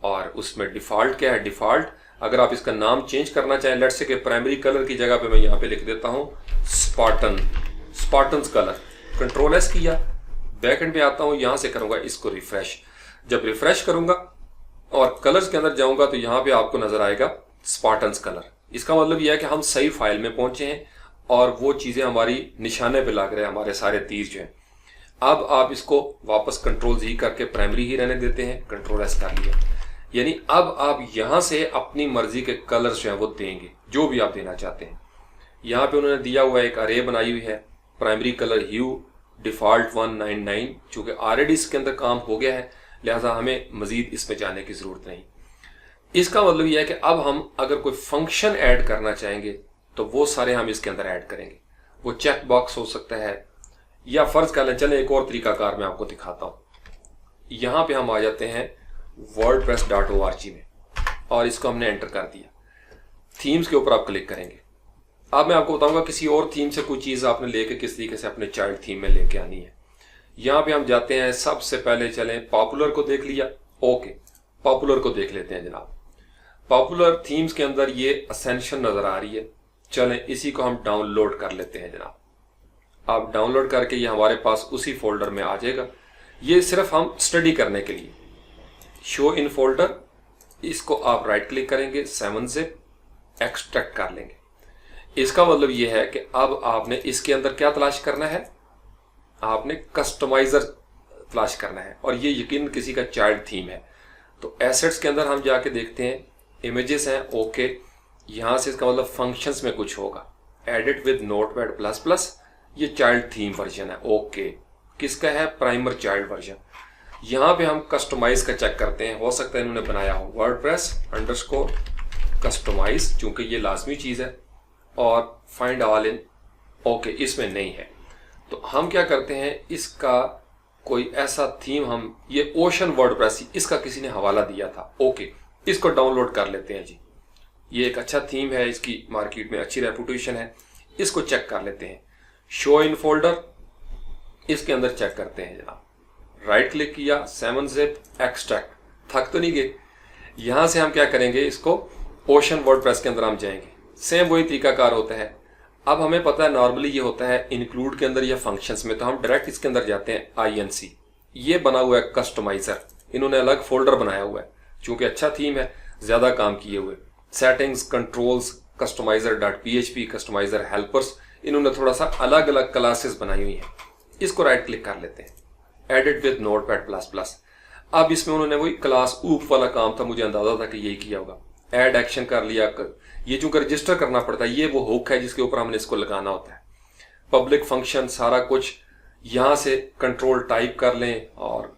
A: और उसमें डिफॉल्ट क्या है? डिफॉल्ट। अगर आप इसका नाम चेंज करना चाहें, लेट्स से कि प्राइमरी कलर की जगह पे मैं यहाँ पे लिख देता हूँ स्पार्टन्स कलर, कंट्रोल-S किया, बैकएंड पे आता हूँ, यहां से करूंगा इसको रिफ्रेश। जब रिफ्रेश करूंगा और कलर्स के अंदर जाऊंगा तो यहां पे आपको नजर आएगा स्पार्टन्स कलर। इसका मतलब यह है कि हम सही फाइल में पहुंचे हैं और वो चीजें हमारी निशाने पे लग रहे हैं, हमारे सारे तीर जो हैं। अब आप इसको वापस कंट्रोल-Z करके प्राइमरी ही रहने देते हैं, कंट्रोल-S कर लिया। यानी अब आप यहां से अपनी मर्जी के कलर्स जो हैं वो देंगे, जो भी आप देना चाहते हैं। यहाँ पे उन्होंने दिया हुआ एक अरे बनाई हुई है, प्राइमरी कलर ह्यू डिफॉल्ट 199, चूंकि ऑलरेडी इसके अंदर काम हो गया है लिहाजा हमें मजीद इसमें जाने की जरूरत नहीं। इसका मतलब यह है कि अब हम अगर कोई फंक्शन ऐड करना चाहेंगे तो वो सारे हम इसके अंदर ऐड करेंगे। वो चेक बॉक्स हो सकता है, या फर्ज कर लें, चले एक और तरीकाकार मैं आपको दिखाता हूं। यहां पे हम आ जाते हैं wordpress.org में, और इसको हमने एंटर कर दिया। थीम्स के ऊपर आप क्लिक करेंगे। अब मैं आपको बताऊंगा किसी और थीम से कोई चीज आपने लेके किस तरीके से अपने चाइल्ड थीम में लेके आनी है। यहां पे हम जाते हैं, सबसे पहले चलें पॉपुलर को देख लिया, ओके पॉपुलर को देख लेते हैं जनाब। पॉपुलर थीम्स के अंदर ये असेंशन नजर आ रही है, चलें इसी को हम डाउनलोड कर लेते हैं जनाब। आप डाउनलोड करके ये हमारे पास उसी फोल्डर में आ जाएगा। ये सिर्फ हम स्टडी करने के लिए, शो इन फोल्डर, इसको आप राइट क्लिक करेंगे, 7-zip एक्सट्रैक्ट कर लेंगे। इसका मतलब यह है कि अब आपने इसके अंदर क्या तलाश करना है? आपने कस्टमाइजर तलाश करना है, और ये यकीन किसी का चाइल्ड थीम है। तो एसेट्स के अंदर हम जाके देखते हैं, इमेजेस हैं, ओके। यहां से इसका मतलब फंक्शंस में कुछ होगा, एडिट विद नोटपैड++, ये चाइल्ड थीम वर्जन है, ओके। किसका है? Primer child version. यहां पे हम कस्टमाइज का चेक करते हैं, हो सकता है इन्होंने बनाया हो WordPress_कस्टमाइज, चूंकि ये लाजमी चीज है, और फाइंड ऑल इन, ओके इसमें नहीं है। तो हम क्या करते हैं, इसका कोई ऐसा थीम हम, ये ओशन वर्डप्रेस, इसका किसी ने हवाला दिया था, ओके इसको डाउनलोड कर लेते हैं जी। ये एक अच्छा थीम है, इसकी मार्केट में अच्छी रेपुटेशन है, इसको चेक कर लेते हैं। शो इन फोल्डर, इसके अंदर चेक करते हैं जनाब। राइट क्लिक किया, 7-zip एक्सट्रैक्ट, थक तो नहीं गए। यहां से हम क्या करेंगे, इसको ओशन वर्डप्रेस के अंदर हम जाएंगे, सेम वही तरीकाकार होता है। अब हमें पता है नॉर्मली ये होता है इंक्लूड के अंदर या फंक्शंस में, तो हम डायरेक्ट इसके अंदर जाते हैं, INC, ये बना हुआ है कस्टमाइजर, इन्होंने अलग फोल्डर बनाया हुआ है, चूंकि अच्छा थीम है, ज्यादा काम किए हुए। सेटिंग्स, कंट्रोल्स, कस्टमाइजर.php, कस्टमाइजर हेल्पर्स, इन्होंने थोड़ा सा अलग अलग क्लासेस बनाई हुई हैं। इसको राइट क्लिक कर लेते हैं, एडिट विद नोटपैड++। अब इसमें उन्होंने वही क्लास ऊप वाला काम था, मुझे अंदाजा था कि यही किया होगा। ऐड एक्शन कर लिया, ये चूंकि रजिस्टर करना पड़ता है, ये वो हुक है जिसके ऊपर हमने इसको लगाना होता है। पब्लिक फंक्शन सारा कुछ, यहाँ से कंट्रोल टाइप कर लें और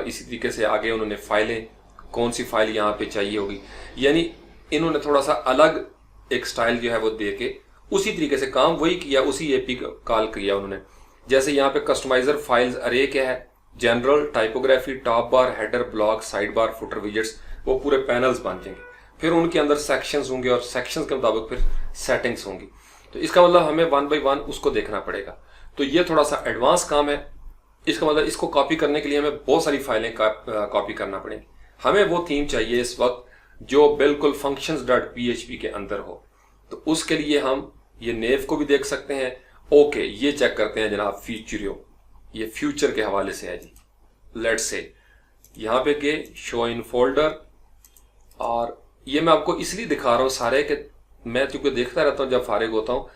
A: इसी तरीके से आगे उन्होंने फाइलें, कौन सी फाइल यहाँ पे चाहिए होगी, यानी इन्होंने थोड़ा सा अलग एक स्टाइल जो है वो दे के उसी तरीके से काम वही किया, उसी एपी कॉल किया उन्होंने। जैसे यहाँ पे कस्टमाइजर फाइल्स अरे क्या है, जनरल, टाइपोग्राफी, टॉप बार, header, block, side bar, footer, widgets, वो पूरे पैनल्स बन जाएंगे। फिर उनके अंदर सेक्शंस होंगे और सेक्शंस के मुताबिक फिर सेटिंग्स होंगी। तो इसका मतलब हमें 1 बाय 1 उसको देखना पड़ेगा। तो ये थोड़ा सा एडवांस काम है। इसका मतलब इसको कॉपी करने के लिए हमें बहुत सारी फाइलें कॉपी करना पड़ेगी। हमें वो थीम चाहिए इस वक्त जो बिल्कुल functions.php के अंदर हो। तो उसके लिए हम ये नेव को भी देख सकते हैं। ओके, ये चेक करते हैं जनाब, फ्यूचरियो, ये फ्यूचर के हवाले से है जी। लेट्स से यहाँ पे गए शो इन फोल्डर, और ये मैं आपको इसलिए दिखा रहा हूँ सारे कि मैं चूंकि देखता रहता हूँ जब फारिग होता हूँ,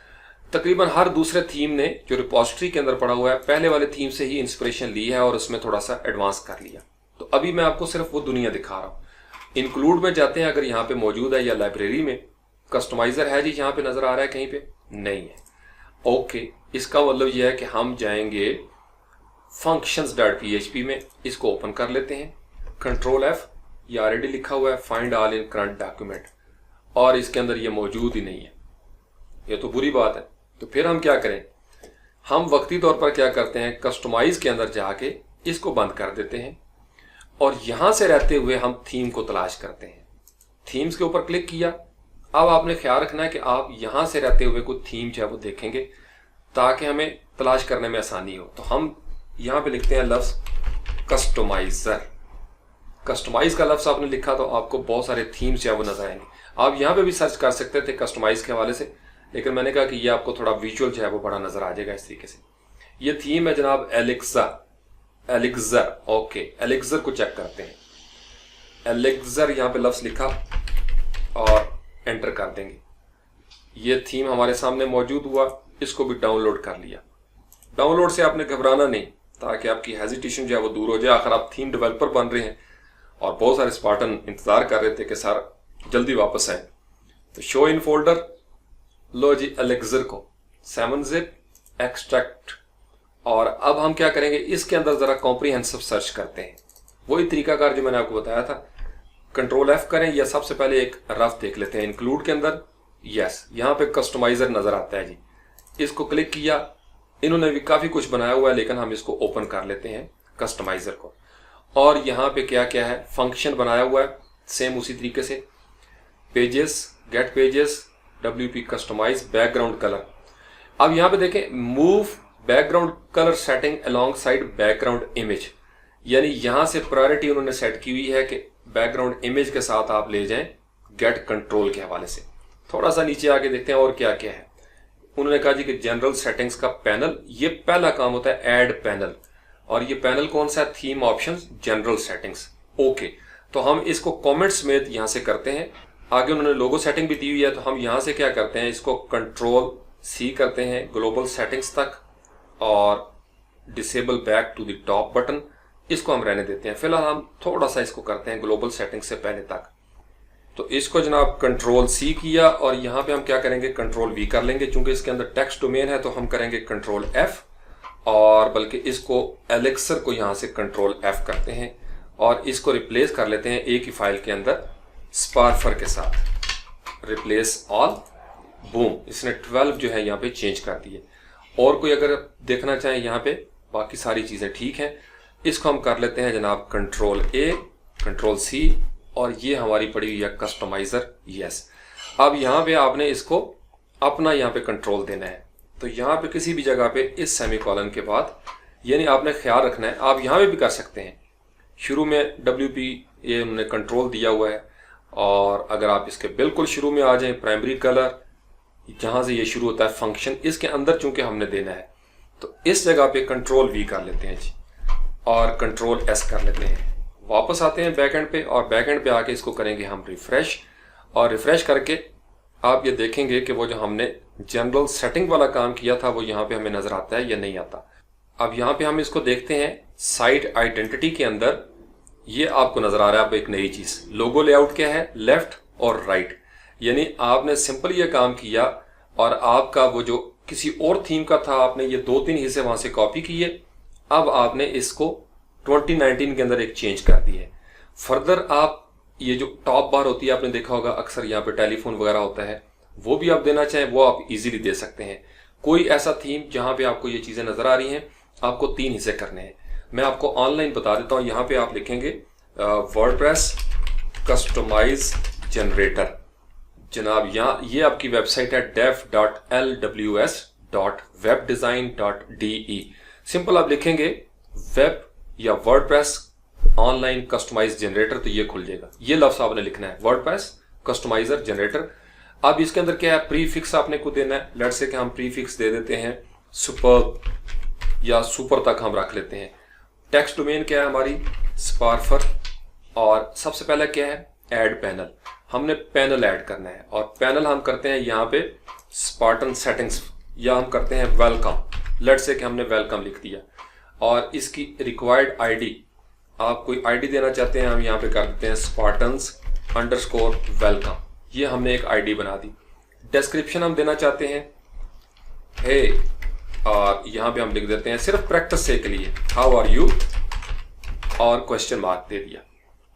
A: तकरीबन हर दूसरे थीम ने जो रिपोजिटरी के अंदर पड़ा हुआ है पहले वाले थीम से ही इंस्पिरेशन ली है और उसमें थोड़ा सा एडवांस कर लिया। तो अभी मैं आपको सिर्फ वो दुनिया दिखा रहा हूँ। इंक्लूड में जाते हैं, अगर यहाँ पे मौजूद है, या लाइब्रेरी में कस्टमाइजर है जी, यहाँ पे नजर आ रहा है कहीं पे नहीं है। ओके, इसका मतलब यह है कि हम जाएंगे functions.php में, इसको ओपन कर लेते हैं, कंट्रोल F, ये ऑलरेडी लिखा हुआ है find all in current document, और इसके अंदर ये मौजूद ही नहीं है। ये तो बुरी बात है। तो फिर हम क्या करें, हम वक्ती तौर पर क्या करते हैं, कस्टमाइज के अंदर जाके इसको बंद कर देते हैं और यहां से रहते हुए हम थीम को तलाश करते हैं। थीम्स के ऊपर क्लिक किया। अब आपने ख्याल रखना है कि आप यहां से रहते हुए कोई थीम जो है वो देखेंगे ताकि हमें तलाश करने में आसानी हो। तो हम यहां पे लिखते हैं लफ्ज कस्टमाइजर। कस्टमाइज का लफ्ज आपने लिखा तो आपको बहुत सारे थीम्स जो है वो नजर आएंगे। आप यहां पे भी सर्च कर सकते थे कस्टमाइज के हवाले से, लेकिन मैंने कहा कि ये आपको थोड़ा विजुअल जो है वो बड़ा नजर आ जाएगा इस तरीके से। ये थीम है जनाब एलेक्सर। ओके, एलेक्सर को चेक करते हैं। एलेक्सर यहाँ पे लफ्ज लिखा और एंटर कर देंगे। ये थीम हमारे सामने मौजूद हुआ, इसको भी डाउनलोड कर लिया। डाउनलोड से आपने घबराना नहीं, ताकि आपकी हेजिटेशन जो है वो दूर हो जाए। आखिर आप थीम डेवलपर बन रहे हैं और बहुत सारे स्पार्टन इंतजार कर रहे थे कि सर जल्दी वापस आए। तो शो इन फोल्डर, लो जी एलेक्सर को 7-zip एक्सट्रैक्ट, और अब हम क्या करेंगे, इसके अंदर जरा कॉम्प्रिहेंसिव सर्च करते हैं। वही तरीकाकार जो मैंने आपको बताया था। कंट्रोल F करें, या सबसे पहले एक रफ देख लेते हैं इंक्लूड के अंदर। यस, यहाँ पे कस्टमाइजर नजर आता है जी, इसको क्लिक किया। इन्होंने भी काफी कुछ बनाया हुआ है, लेकिन हम इसको ओपन कर लेते हैं कस्टमाइजर को। और यहाँ पे क्या क्या है, फंक्शन बनाया हुआ है सेम उसी तरीके से। Pages, get pages, WP customize, background colour. अब यहाँ पे देखें, move background colour setting alongside background image, यानी यहां से प्रायोरिटी उन्होंने सेट की हुई है कि बैकग्राउंड इमेज के साथ आप ले जाएं गेट कंट्रोल के हवाले से। थोड़ा सा नीचे आके देखते हैं और क्या क्या है। उन्होंने कहा जी कि जनरल सेटिंग्स का पैनल, ये पहला काम होता है ऐड पैनल, और ये पैनल कौन सा है, theme options, general settings. Okay, तो हम इसको कमेंट समेत यहां से करते हैं। आगे उन्होंने लोगो सेटिंग भी दी हुई है, तो हम यहां से क्या करते हैं, इसको कंट्रोल-C करते हैं ग्लोबल सेटिंग्स तक, और disable back to the top button, इसको हम रहने देते हैं। फिलहाल हम थोड़ा सा इसको करते हैं ग्लोबल सेटिंग से पहले तक। तो इसको जनाब कंट्रोल-C किया, और यहां पे हम क्या करेंगे, कंट्रोल-V कर लेंगे। चूंकि इसके अंदर टेक्स्ट डोमेन है तो हम करेंगे कंट्रोल-F, और बल्कि इसको एलेक्सर को यहां से कंट्रोल-F करते हैं और इसको रिप्लेस कर लेते हैं एक ही फाइल के अंदर स्पार्फर के साथ। रिप्लेस ऑल, बूम, इसने 12 जो है यहाँ पे चेंज कर दिए। और कोई अगर देखना चाहें यहाँ पे, बाकी सारी चीजें ठीक हैं। इसको हम कर लेते हैं जनाब कंट्रोल-A, कंट्रोल-C, और ये हमारी पड़ी हुई है कस्टमाइजर। यस, अब यहाँ पे आपने इसको अपना यहाँ पे कंट्रोल देना है। तो यहाँ पे किसी भी जगह पे इस सेमीकोलन के बाद, यानी आपने ख्याल रखना है, आप यहाँ पे भी कर सकते हैं। शुरू में WP ये उन्होंने कंट्रोल दिया हुआ है, और अगर आप इसके बिल्कुल शुरू में आ जाएं, प्राइमरी कलर, जहां से ये शुरू होता है फंक्शन, इसके अंदर चूंकि हमने देना है, तो इस जगह पे कंट्रोल-V कर लेते हैं जी, और कंट्रोल-S कर लेते हैं। वापस आते हैं बैकएंड पे, और बैकएंड पे आके इसको करेंगे हम रिफ्रेश, और रिफ्रेश करके आप ये देखेंगे कि वो जो हमने जनरल सेटिंग वाला काम किया था वो यहाँ पे हमें नजर आता है या नहीं आता। अब यहाँ पे हम इसको देखते हैं, साइट आइडेंटिटी के अंदर ये आपको नजर आ रहा है अब एक नई चीज, लोगो लेआउट क्या है, लेफ्ट और राइट। यानी आपने सिंपल ये काम किया, और आपका वो जो किसी और थीम का था, आपने ये 2-3 हिस्से वहां से कॉपी किए अब आपने इसको 2019 के अंदर एक चेंज कर दी है। फर्दर आप ये जो टॉप बार होती है, आपने देखा होगा अक्सर यहाँ पे टेलीफोन वगैरह होता है, वो भी आप देना चाहें वो आप इजीली दे सकते हैं। कोई ऐसा थीम जहां पे आपको ये चीजें नजर आ रही हैं, आपको 3 हिस्से करने हैं। मैं आपको ऑनलाइन बता देता हूं। यहाँ पे आप लिखेंगे वर्डप्रेस कस्टमाइज जनरेटर। जनाब यहाँ ये आपकी वेबसाइट है dev.lws.webdesign.de। सिंपल आप लिखेंगे वेब या वर्डप्रेस ऑनलाइन कस्टमाइज जनरेटर, तो ये खुल जाएगा। ये लफ्ज आपने लिखना है वर्डप्रेस कस्टमाइजर जनरेटर। अब इसके अंदर क्या है, प्रीफिक्स आपने को देना है। लेट्स से कि हम प्रीफिक्स दे देते हैं सुपर या सुपर तक हम रख लेते हैं। टेक्स्ट डोमेन क्या है हमारी, स्पार्फर। और सबसे पहले क्या है, ऐड पैनल। हमने पैनल ऐड करना है और पैनल हम करते हैं यहाँ पे स्पार्टन सेटिंग्स, या हम करते हैं वेलकम। लेट्स से कि हमने वेलकम लिख दिया और इसकी रिक्वायर्ड आईडी, आप कोई आईडी देना चाहते हैं, हम यहाँ पे कर देते हैं spartans_welcome। ये हमने एक आईडी बना दी। डिस्क्रिप्शन हम देना चाहते हैं हे, और यहाँ पे हम लिख देते हैं सिर्फ प्रैक्टिस से के लिए हाउ आर यू, और क्वेश्चन मार्क दे दिया।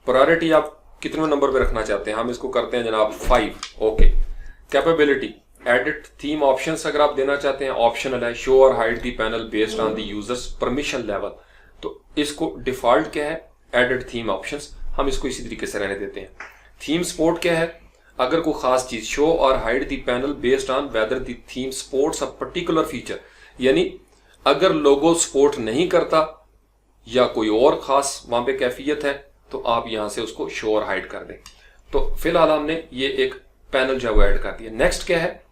A: प्रायोरिटी आप कितने नंबर पे रखना चाहते हैं, हम इसको करते हैं जनाब 5। Okay. Capability, edit theme options अगर आप देना चाहते हैं ऑप्शनल है। शो और hide the panel based on the users permission level, तो इसको डिफॉल्ट क्या है, एडिट थीम ऑप्शंस, हम इसको इसी तरीके से रहने देते हैं। थीम सपोर्ट क्या है, अगर कोई खास चीज, शो और hide the panel based on whether the theme supports a particular feature, यानी अगर लोगो सपोर्ट नहीं करता या कोई और खास वहां पे कैफियत है तो आप यहां से उसको शो और हाइड कर दें। तो फिलहाल हमने ये एक पैनल जो है वो ऐड कर दिया। नेक्स्ट क्या है,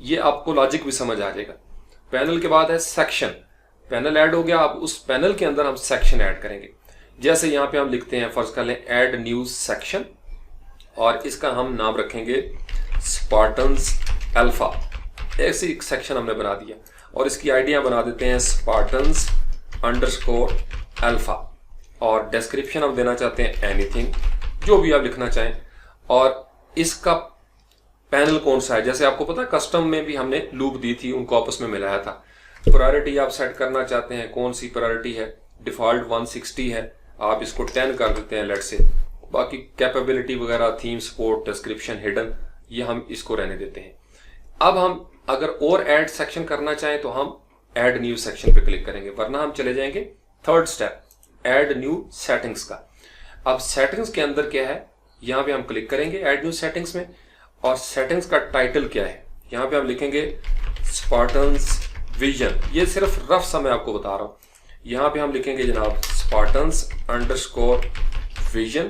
A: ये आपको लॉजिक भी समझ आ जाएगा। पैनल के बाद है सेक्शन। पैनल ऐड हो गया, अब उस पैनल के अंदर हम सेक्शन ऐड करेंगे। जैसे यहाँ पे हम लिखते हैं, फर्ज कर लें ऐड न्यू सेक्शन, और इसका हम नाम रखेंगे स्पार्टन्स अल्फा। ऐसे एक सेक्शन हमने बना दिया और इसकी आइडिया बना देते हैं Spartans_alpha, और डिस्क्रिप्शन हम देना चाहते हैं एनीथिंग, जो भी आप लिखना चाहें। और इसका पैनल कौन सा है, जैसे आपको पता है कस्टम में भी हमने लूप दी थी, उनको आपस में मिलाया था। प्रायोरिटी आप सेट करना चाहते हैं, कौन सी प्रायोरिटी है, डिफॉल्ट 160 है, आप इसको 10 कर देते हैं लेट्स से। बाकी कैपेबिलिटी वगैरह, थीम सपोर्ट, डिस्क्रिप्शन, हिडन, ये हम इसको रहने देते हैं। अब हम अगर और ऐड सेक्शन करना चाहें तो हम ऐड न्यू सेक्शन पे क्लिक करेंगे, वरना हम चले जाएंगे third step, add new settings का। अब सेटिंग्स के अंदर क्या है, यहाँ पे हम क्लिक करेंगे ऐड न्यू सेटिंग्स में, और सेटिंग्स का टाइटल क्या है, यहाँ पे हम लिखेंगे स्पार्टन्स विजन। ये सिर्फ रफ सा मैं आपको बता रहा हूँ। यहाँ पे हम लिखेंगे जनाब Spartans_vision,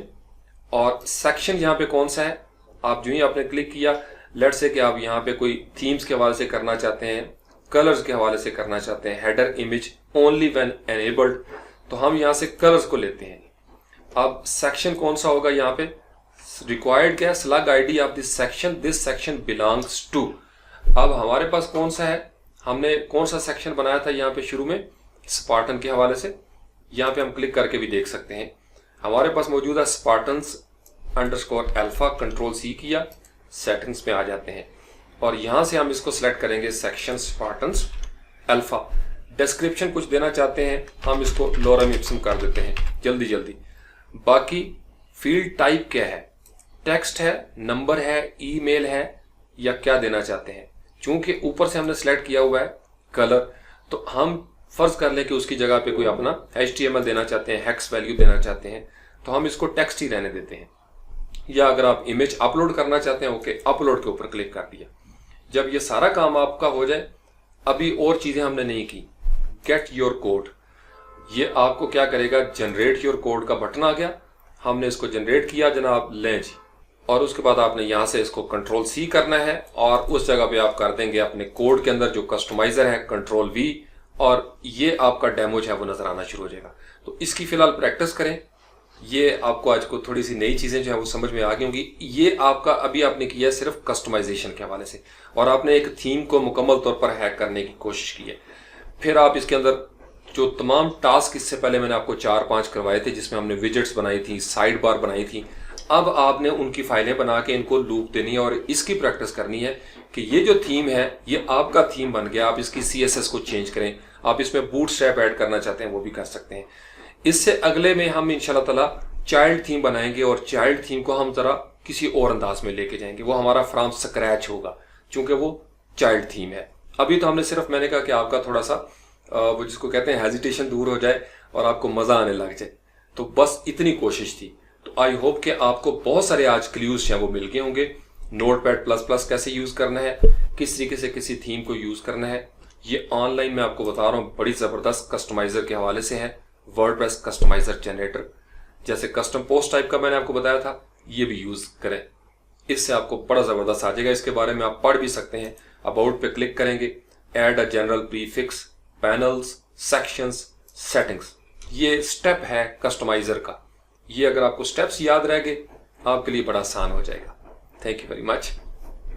A: और सेक्शन यहाँ पे कौन सा है, आप जो ही आपने क्लिक किया, लेट्स से कि आप यहाँ पे कोई थीम्स के हवाले से करना चाहते हैं, कलर्स के हवाले से करना चाहते हैं, header image only when enabled, तो हम यहाँ से कलर्स को लेते हैं। अब सेक्शन कौन सा होगा, यहाँ पे रिक्वायर्ड क्या है, slug ID of this section belongs to. अब हमारे पास कौन सा है, हमने कौन सा सेक्शन बनाया था यहाँ पे शुरू में स्पार्टन के हवाले से, यहाँ पे हम क्लिक करके भी देख सकते हैं। हमारे पास मौजूद है Spartans_alpha, कंट्रोल C किया, सेटिंग्स में आ जाते हैं, और यहां से हम इसको सिलेक्ट करेंगे सेक्शन स्पार्टन्स अल्फा। डिस्क्रिप्शन कुछ देना चाहते हैं, हम इसको लोरम इप्सम कर देते हैं जल्दी जल्दी। बाकी फील्ड टाइप क्या है, टेक्स्ट है, नंबर है, ईमेल है, या क्या देना चाहते हैं। चूंकि ऊपर से हमने सिलेक्ट किया हुआ है कलर, तो हम फर्ज कर लें कि उसकी जगह पे कोई अपना HTML देना चाहते हैं, हेक्स वैल्यू देना चाहते हैं, तो हम इसको टेक्स्ट ही रहने देते हैं। या अगर आप इमेज अपलोड करना चाहते हैं, ओके, अपलोड के ऊपर क्लिक कर दिया। जब ये सारा काम आपका हो जाए, अभी और चीजें हमने नहीं की, गेट योर कोड, ये आपको क्या करेगा, जनरेट योर कोड का बटन आ गया, हमने इसको जनरेट किया जनाब, लें जी, और उसके बाद आपने यहां से इसको कंट्रोल C करना है, और उस जगह पे आप कर देंगे अपने कोड के अंदर जो कस्टमाइजर है कंट्रोल V, और ये आपका डेमो है वो नजर आना शुरू हो जाएगा। तो इसकी फिलहाल प्रैक्टिस करें। ये आपको आज को थोड़ी सी नई चीजें जो है वो समझ में आ गई होंगी। ये आपका अभी आपने किया सिर्फ कस्टमाइजेशन के हवाले से, और आपने एक थीम को मुकम्मल तौर पर हैक करने की कोशिश की है। फिर आप इसके अंदर जो तमाम टास्क इससे पहले मैंने आपको 4-5 करवाए थे, जिसमें हमने विजेट्स बनाई थी, साइड बार बनाई थी, अब आपने उनकी फाइलें बना के इनको लूप देनी है और इसकी प्रैक्टिस करनी है कि ये जो थीम है ये आपका थीम बन गया। आप इसकी CSS को चेंज करें, आप इसमें बूटस्ट्रैप ऐड करना चाहते हैं वो भी कर सकते हैं। इससे अगले में हम इंशाल्लाह ताला चाइल्ड थीम बनाएंगे और चाइल्ड थीम को हम जरा किसी और अंदाज में लेके जाएंगे। वो हमारा फ्रॉम स्क्रैच होगा क्योंकि वो चाइल्ड थीम है। अभी तो हमने सिर्फ, मैंने कहा कि आपका थोड़ा सा वो जिसको कहते हैं हेजिटेशन दूर हो जाए और आपको मजा आने लग जाए, तो बस इतनी कोशिश थी। तो आई होप कि आपको बहुत सारे आज क्लूज हैं वो मिल गए होंगे। नोटपैड प्लस प्लस कैसे यूज करना है, किस तरीके से किसी थीम को यूज करना है, ये ऑनलाइन मैं आपको बता रहा हूँ बड़ी जबरदस्त कस्टमाइजर के हवाले से है। वर्डप्रेस कस्टमाइजर जनरेटर, जैसे कस्टम पोस्ट टाइप का मैंने आपको बताया था, ये भी यूज करें, इससे आपको बड़ा जबरदस्त आ जाएगा। इसके बारे में आप पढ़ भी सकते हैं। अबाउट पे क्लिक करेंगे, add a general prefix, panels, sections, settings, ये स्टेप है कस्टमाइजर का। ये अगर आपको स्टेप्स याद रह गए आपके लिए बड़ा आसान हो जाएगा। Thank you very much.